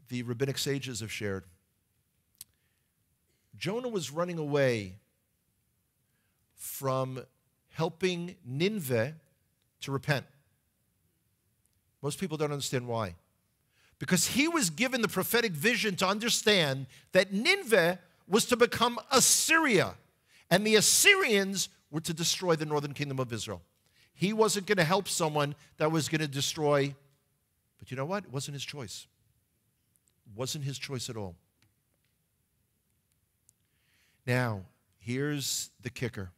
the rabbinic sages have shared. Jonah was running away from helping Nineveh to repent. Most people don't understand why. Because he was given the prophetic vision to understand that Nineveh was to become Assyria, and the Assyrians were to destroy the northern kingdom of Israel. He wasn't going to help someone that was going to destroy, but you know what? It wasn't his choice. It wasn't his choice at all. Now, here's the kicker.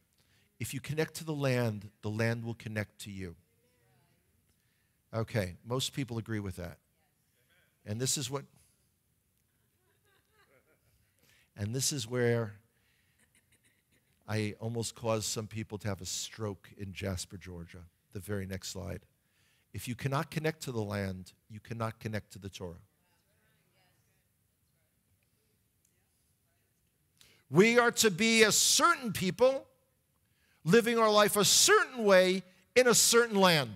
If you connect to the land will connect to you. Okay, most people agree with that. And this is where I almost caused some people to have a stroke in Jasper, Georgia. The very next slide. If you cannot connect to the land, you cannot connect to the Torah. We are to be a certain people, living our life a certain way in a certain land.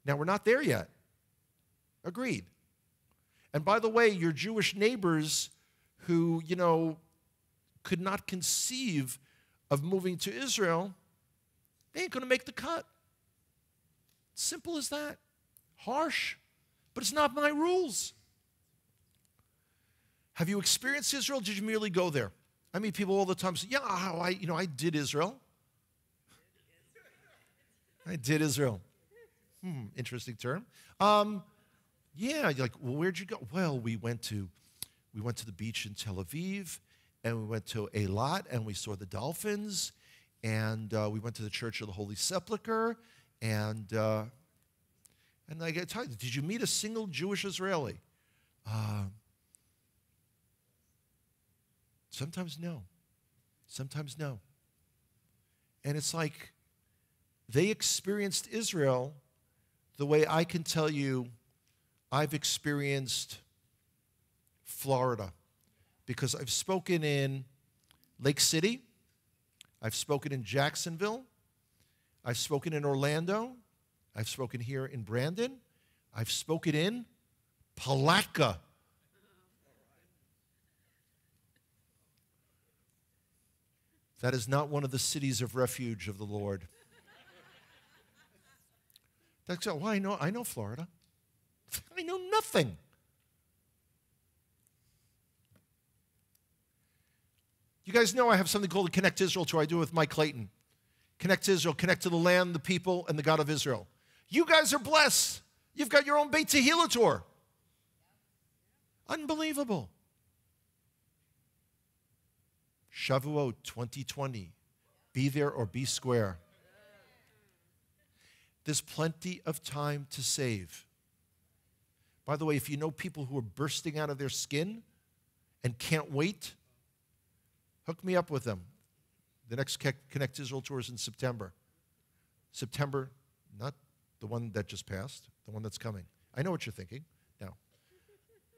Now, we're not there yet. Agreed. And by the way, your Jewish neighbors who, could not conceive of moving to Israel, they ain't going to make the cut. Simple as that. Harsh, but it's not my rules. Have you experienced Israel? Did you merely go there? I meet people all the time say, yeah, I did Israel. I did Israel. Interesting term. Yeah, you're like, well, where'd you go? Well, we went to the beach in Tel Aviv, and we went to Eilat, and we saw the dolphins, and we went to the Church of the Holy Sepulchre, and I got to tell you, did you meet a single Jewish Israeli? Sometimes no. Sometimes no. And it's like they experienced Israel the way I can tell you I've experienced Florida, because I've spoken in Lake City, I've spoken in Jacksonville, I've spoken in Orlando, I've spoken here in Brandon, I've spoken in Palatka. That is not one of the cities of refuge of the Lord. That's why I know Florida. I know nothing. You guys know I have something called the Connect Israel tour I do with Mike Clayton. Connect Israel, connect to the land, the people, and the God of Israel. You guys are blessed. You've got your own Beit Tehila tour. Unbelievable. Shavuot 2020. Be there or be square. There's plenty of time to save. By the way, if you know people who are bursting out of their skin and can't wait, hook me up with them. The next Connect Israel tour is in September. September, not the one that just passed, the one that's coming. I know what you're thinking now.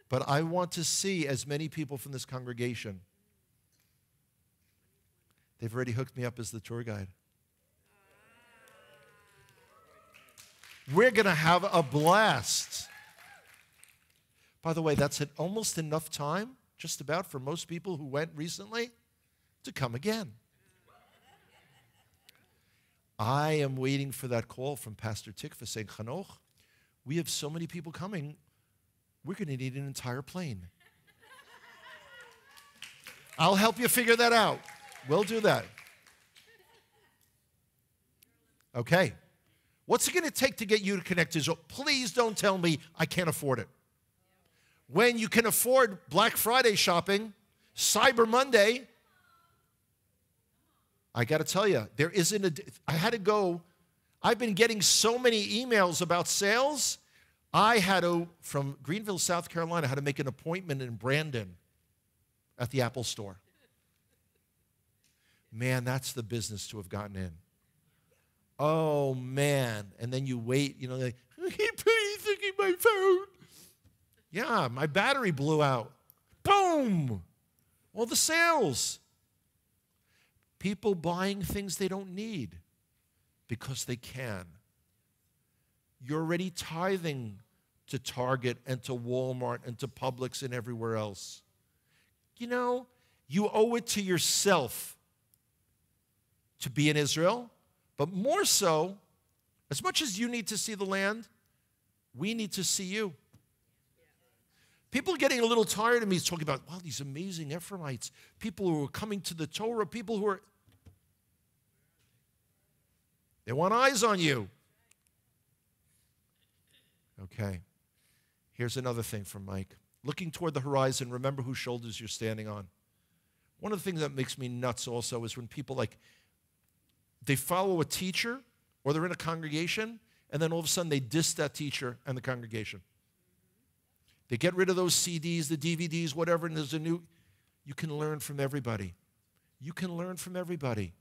But I want to see as many people from this congregation. They've already hooked me up as the tour guide. We're going to have a blast. By the way, that's almost enough time, just about, for most people who went recently to come again. I am waiting for that call from Pastor Tikva saying, Hanoch, we have so many people coming, we're going to need an entire plane. I'll help you figure that out. We'll do that. Okay. What's it going to take to get you to connect to Israel? Please don't tell me I can't afford it. When you can afford Black Friday shopping, Cyber Monday, I got to tell you, there isn't I had to go. I've been getting so many emails about sales. I had to, from Greenville, South Carolina, I had to make an appointment in Brandon at the Apple Store. Man, that's the business to have gotten in. Oh, man. And then you wait, you know, like, I can't put anything in my phone. Yeah, my battery blew out. Boom! All the sales. People buying things they don't need because they can. You're already tithing to Target and to Walmart and to Publix and everywhere else. You know, you owe it to yourself to be in Israel, but more so, as much as you need to see the land, we need to see you. People are getting a little tired of me talking about, wow, these amazing Ephraimites, people who are coming to the Torah, people who are, they want eyes on you. Okay. Here's another thing from Mike. Looking toward the horizon, remember whose shoulders you're standing on. One of the things that makes me nuts also is when people they follow a teacher or they're in a congregation and then all of a sudden they diss that teacher and the congregation. They get rid of those CDs, the DVDs, whatever, and there's a new, you can learn from everybody. You can learn from everybody.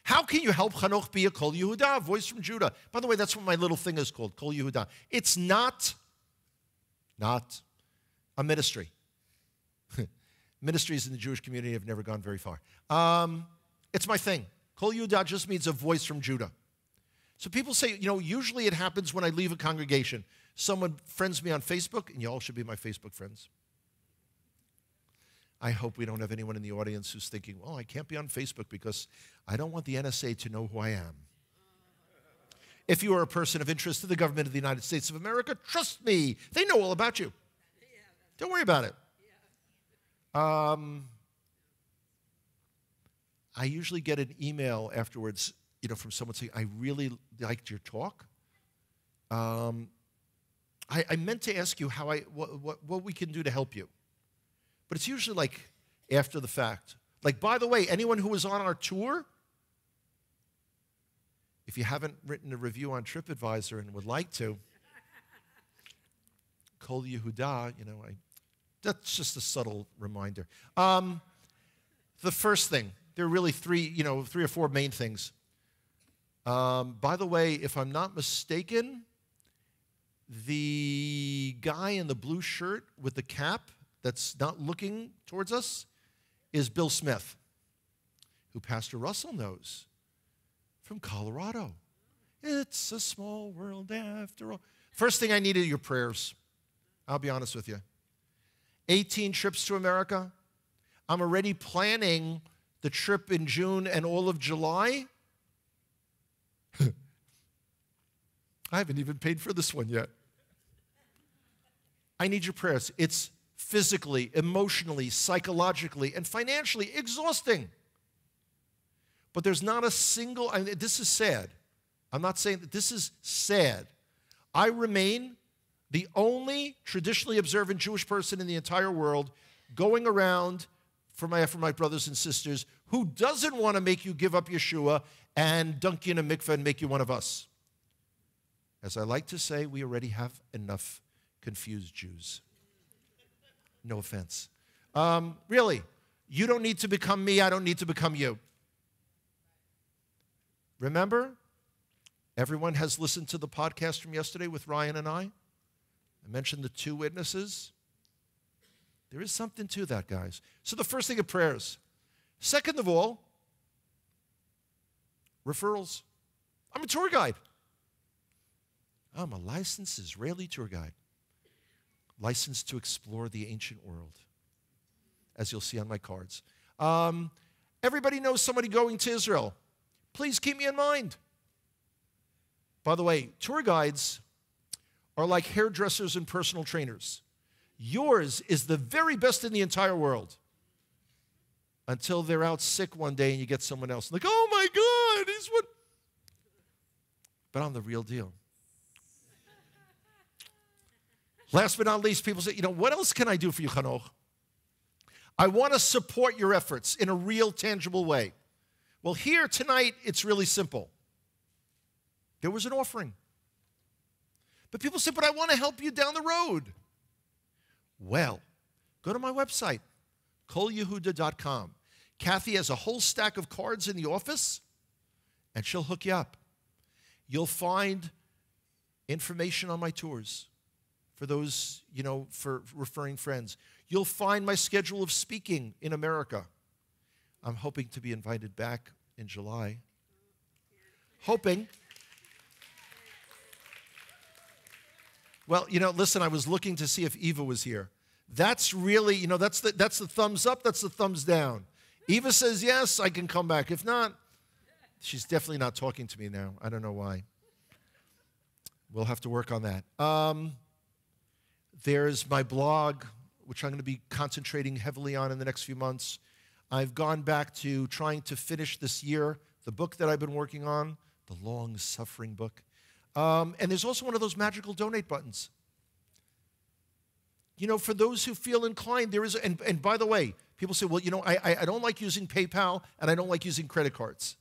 How can you help Hanoch be a Kol Yehuda, voice from Judah? By the way, that's what my little thing is called, Kol Yehuda. It's not a ministry. Ministries in the Jewish community have never gone very far. It's my thing. Kol Yehuda just means a voice from Judah. So people say, you know, usually it happens when I leave a congregation. Someone friends me on Facebook, and you all should be my Facebook friends. I hope we don't have anyone in the audience who's thinking, well, I can't be on Facebook because I don't want the NSA to know who I am. If you are a person of interest to the government of the United States of America, trust me, they know all about you. Don't worry about it. I usually get an email afterwards, you know, from someone saying, I really liked your talk. I meant to ask you how what we can do to help you. But it's usually like after the fact. Like, by the way, anyone who was on our tour, if you haven't written a review on TripAdvisor and would like to, Kol Yehuda, you know, that's just a subtle reminder. The first thing, there are really three or four main things. By the way, if I'm not mistaken, the guy in the blue shirt with the cap that's not looking towards us is Bill Smith, who Pastor Russell knows from Colorado. It's a small world after all. First thing I need are your prayers. I'll be honest with you. 18 trips to America. I'm already planning the trip in June and all of July. I haven't even paid for this one yet. I need your prayers. It's physically, emotionally, psychologically, and financially exhausting. But there's not a single, this is sad. I'm not saying that this is sad. I remain the only traditionally observant Jewish person in the entire world going around for my brothers and sisters who doesn't want to make you give up Yeshua and dunk you in a mikveh and make you one of us. As I like to say, we already have enough confused Jews. No offense. Really, you don't need to become me. I don't need to become you. Remember, everyone has listened to the podcast from yesterday with Ryan and I mentioned the 2 witnesses. There is something to that, guys. So the first thing of prayers. Second of all, referrals. I'm a tour guide. I'm a licensed Israeli tour guide, licensed to explore the ancient world, as you'll see on my cards. Everybody knows somebody going to Israel. Please keep me in mind. By the way, tour guides are like hairdressers and personal trainers. Yours is the very best in the entire world until they're out sick one day and you get someone else. Like, oh my God, he's what? But I'm the real deal. Last but not least, people say, what else can I do for you, Hanoch? I want to support your efforts in a real, tangible way. Well, here tonight, it's really simple. There was an offering. But people say, but I want to help you down the road. Well, go to my website, kolyehuda.com. Kathy has a whole stack of cards in the office, and she'll hook you up. You'll find information on my tours for those, for referring friends. You'll find my schedule of speaking in America. I'm hoping to be invited back in July. Hoping. Well, listen, I was looking to see if Eva was here. That's really, that's the thumbs up, that's the thumbs down. Eva says yes, I can come back. If not, she's definitely not talking to me now. I don't know why. We'll have to work on that. There's my blog, which I'm going to be concentrating heavily on in the next few months. I've gone back to trying to finish this year the book that I've been working on, the long-suffering book. And there's also one of those magical donate buttons. For those who feel inclined, there is, and by the way, people say, well, I don't like using PayPal and I don't like using credit cards.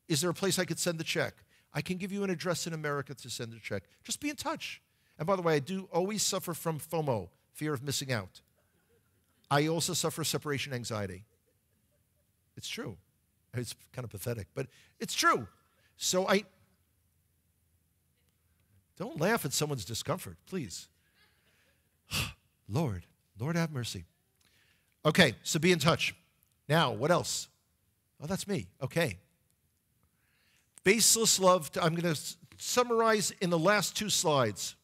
Is there a place I could send the check? I can give you an address in America to send a check. Just be in touch. And by the way, I do always suffer from FOMO, fear of missing out. I also suffer separation anxiety. It's true. It's kind of pathetic, but it's true. So don't laugh at someone's discomfort, please. Lord have mercy. Okay, so be in touch. Now, what else? Oh, that's me. Okay. Baseless love, I'm going to summarize in the last 2 slides.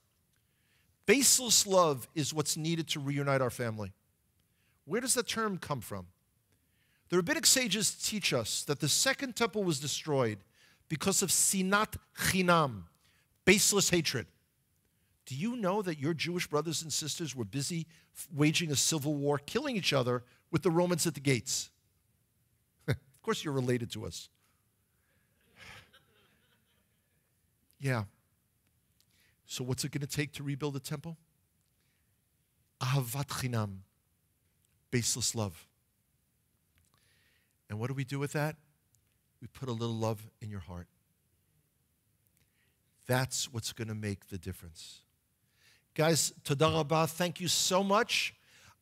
Baseless love is what's needed to reunite our family. Where does that term come from? The rabbinic sages teach us that the second temple was destroyed because of sinat chinam, baseless hatred. Do you know that your Jewish brothers and sisters were busy waging a civil war, killing each other with the Romans at the gates? Of course you're related to us. Yeah. So what's it going to take to rebuild the temple? Ahavat chinam, baseless love. And what do we do with that? We put a little love in your heart. That's what's going to make the difference. Guys, toda rabah, thank you so much.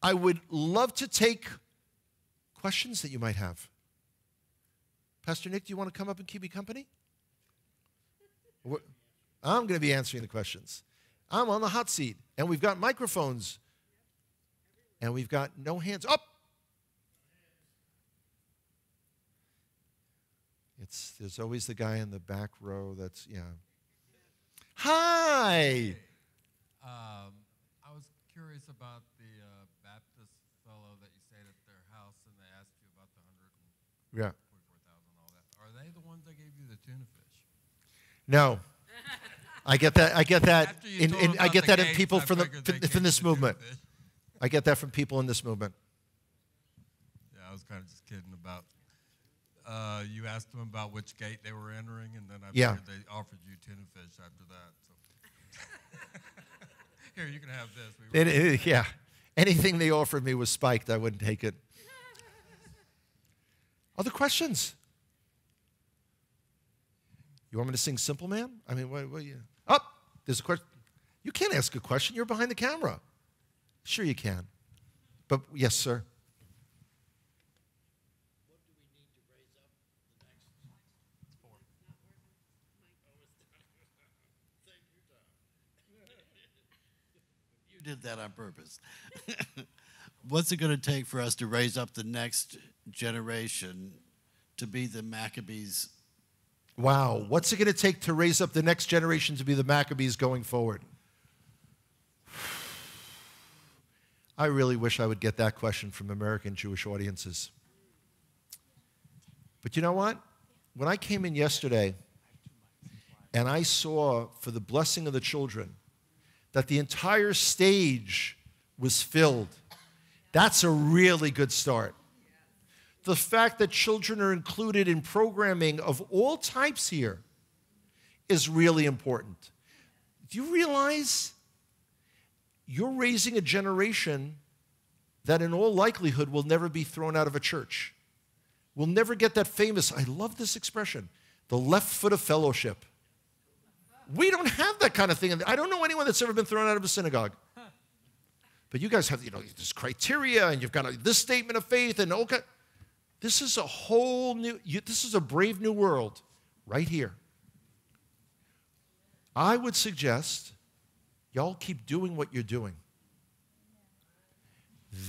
I would love to take questions that you might have. Pastor Nick, do you want to come up and keep me company? I'm going to be answering the questions. I'm on the hot seat, and we've got microphones, and we've got no hands up. There's always the guy in the back row that's, yeah. Hi. I was curious about the Baptist fellow that you stayed at their house, and they asked you about the 144,000 and all that. Are they the ones that gave you the tuna fish? No. I get that. I get that. I get that in people from this movement. I get that from people in this movement. Yeah, I was kind of just kidding about. You asked them about which gate they were entering, and then I figured they offered you tuna fish after that. So. Here, you can have this. Yeah. Anything they offered me was spiked. I wouldn't take it. Other questions? You want me to sing Simple Man? I mean, what you... Oh, there's a question. You can't ask a question. You're behind the camera. Sure you can. But yes, sir. What do we need to raise up the next? You did that on purpose. What's it going to take for us to raise up the next generation to be the Maccabees? Wow. What's it going to take to raise up the next generation to be the Maccabees going forward? I really wish I would get that question from American Jewish audiences. But you know what? When I came in yesterday and I saw, for the blessing of the children, that the entire stage was filled, that's a really good start. The fact that children are included in programming of all types here is really important. Do you realize you're raising a generation that in all likelihood will never be thrown out of a church? Will never get that famous, I love this expression, the left foot of fellowship. We don't have that kind of thing. I don't know anyone that's ever been thrown out of a synagogue. But you guys have, this criteria, and you've got this statement of faith, and okay. This is a whole new, this is a brave new world right here. I would suggest y'all keep doing what you're doing.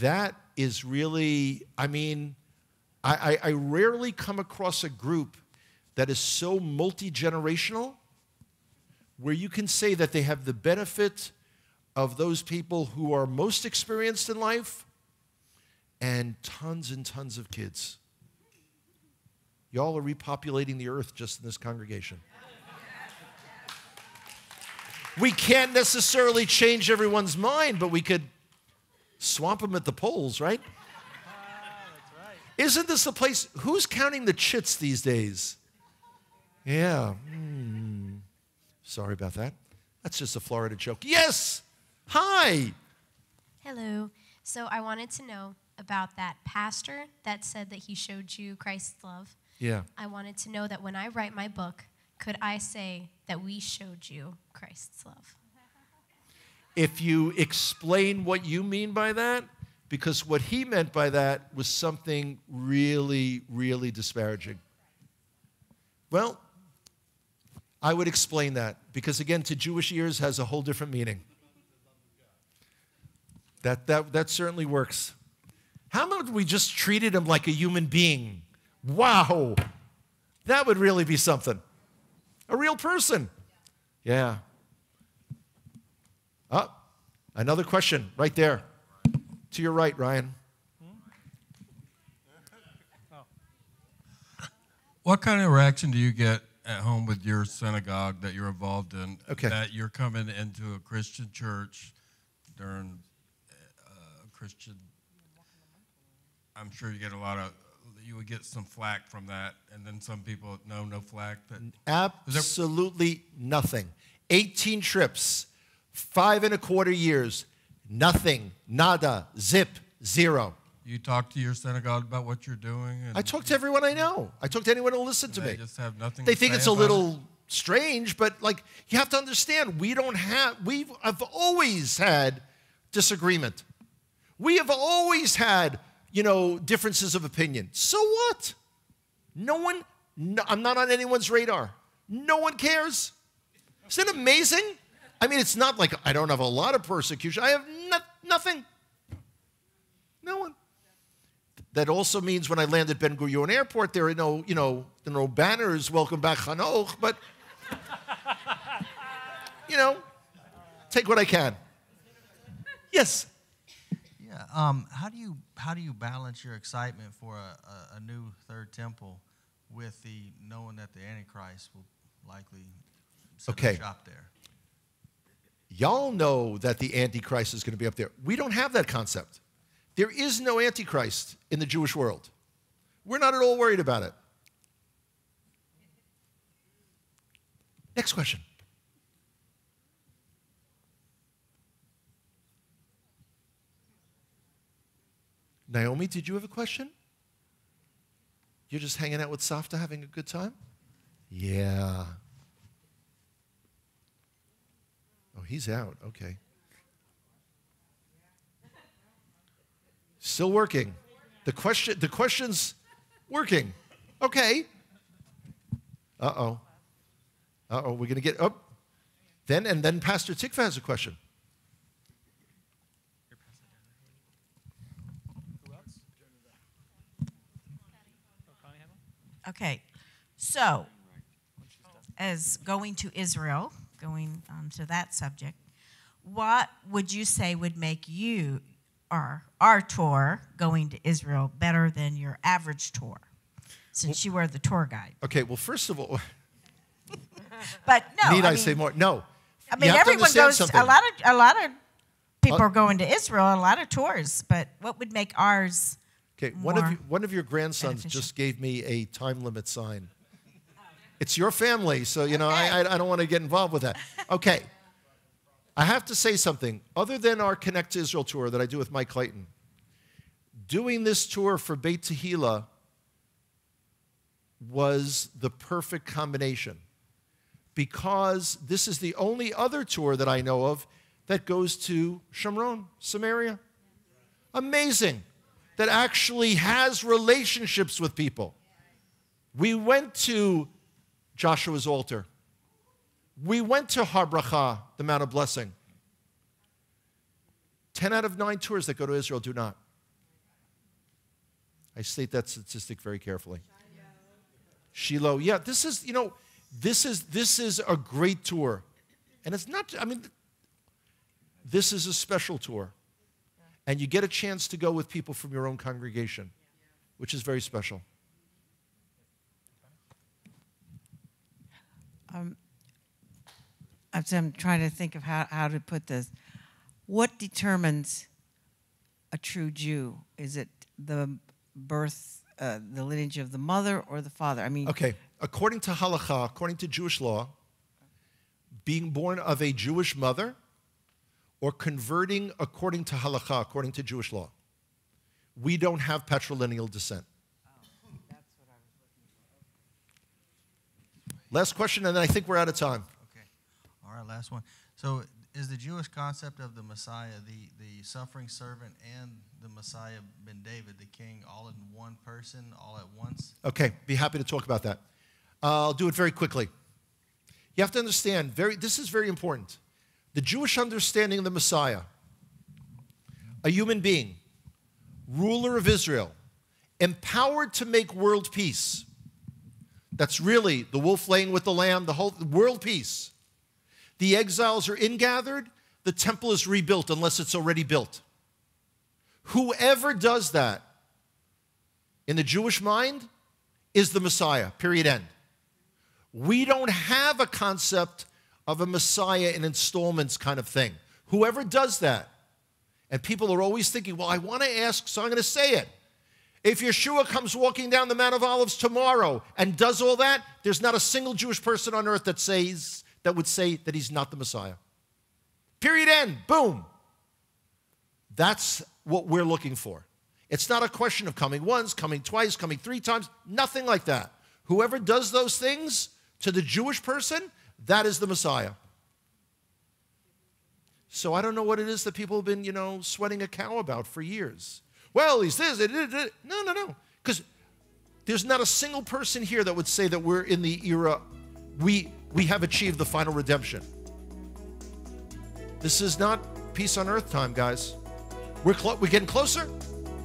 That is really, I rarely come across a group that is so multi-generational where you can say that they have the benefit of those people who are most experienced in life and tons of kids. Y'all are repopulating the earth just in this congregation. We can't necessarily change everyone's mind, but we could swamp them at the polls, right? That's right. Isn't this the place? Who's counting the chits these days? Yeah. Sorry about that. That's just a Florida joke. Yes! Hi! Hello. So I wanted to know about that pastor that said that he showed you Christ's love. Yeah. I wanted to know that when I write my book, could I say that we showed you Christ's love? If you explain what you mean by that, because what he meant by that was something really, really disparaging. Well, I would explain that, because again, to Jewish ears has a whole different meaning. That certainly works. How about we just treated him like a human being? Wow, that would really be something. A real person. Yeah. Oh, another question right there. To your right, Ryan. What kind of reaction do you get at home with your synagogue that you're involved in? Okay. That you're coming into a Christian church during Christian, I'm sure you get you would get some flack from that, and then some people, no flack. Absolutely nothing. 18 trips, 5.25 years, nothing, nada, zip, zero. You talk to your synagogue about what you're doing? And I talk to everyone I know. I talk to anyone who'll listen to me. They just have nothing They to think say it's a about little strange, but you have to understand, I've always had disagreement. We have always had, differences of opinion. So what? I'm not on anyone's radar. No one cares. Isn't it amazing? It's not like I don't have a lot of persecution. I have nothing. No one. That also means when I land at Ben Gurion Airport, there are no banners, welcome back Hanoch, but, take what I can. Yes. Yeah. How do you balance your excitement for a new third temple with the knowing that the Antichrist will likely set up shop there? Y'all know that the Antichrist is going to be up there. We don't have that concept. There is no Antichrist in the Jewish world. We're not at all worried about it. Next question. Naomi, did you have a question? You're just hanging out with Safta, having a good time? Yeah. Oh, he's out. Okay. Still working. The question's working. Okay. Uh-oh. Uh-oh, we're going to get up. Then Pastor Tikva has a question. Okay, so as going to Israel, going on to that subject, what would you say would make you or our tour going to Israel better than your average tour, since you were the tour guide? Okay, well, first of all, but no, I say more? No. I mean, everyone goes. Something. A lot of people are going to Israel. A lot of tours, but what would make ours? Okay, one of your grandsons just gave me a time limit sign. It's your family, so you know I don't want to get involved with that. Okay, I have to say something. Other than our Connect to Israel tour that I do with Mike Clayton, doing this tour for Beit Tehila was the perfect combination, because this is the only other tour that I know of that goes to Shomron, Samaria. Amazing. That actually has relationships with people. We went to Joshua's altar. We went to Har Bracha, the Mount of Blessing. 10 out of 9 tours that go to Israel do not. I state that statistic very carefully. Shiloh, yeah, this is a great tour. And it's not, I mean, this is a special tour. And you get a chance to go with people from your own congregation, which is very special. I'm trying to think of how to put this. What determines a true Jew? Is it the birth, the lineage of the mother or the father? I mean, okay. According to halakha, according to Jewish law, being born of a Jewish mother or converting according to halakha, according to Jewish law, we don't have patrilineal descent. That's what I was looking for. Last question, and then I think we're out of time. Okay. All right, last one. So is the Jewish concept of the Messiah, the suffering servant and the Messiah ben David, the king, all in one person, all at once? Okay, be happy to talk about that. I'll do it very quickly. You have to understand, this is very important. The Jewish understanding of the Messiah, a human being, ruler of Israel, empowered to make world peace. That's really the wolf laying with the lamb, the whole world peace. The exiles are ingathered, the temple is rebuilt unless it's already built. Whoever does that in the Jewish mind is the Messiah, period, end. We don't have a concept of a Messiah in installments kind of thing. Whoever does that, and people are always thinking, well, I want to ask, so I'm going to say it. If Yeshua comes walking down the Mount of Olives tomorrow and does all that, there's not a single Jewish person on earth that would say that he's not the Messiah. Period, end, boom. That's what we're looking for. It's not a question of coming once, coming twice, coming 3 times, nothing like that. Whoever does those things to the Jewish person, that is the Messiah. So I don't know what it is that people have been, sweating a cow about for years. Well, he's this. No. Because there's not a single person here that would say that we're in the era, we have achieved the final redemption. This is not peace on earth time, guys. We're getting closer.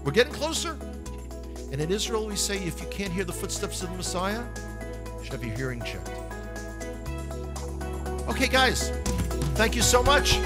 We're getting closer. And in Israel, we say, if you can't hear the footsteps of the Messiah, you should have your hearing checked. Okay, guys, thank you so much.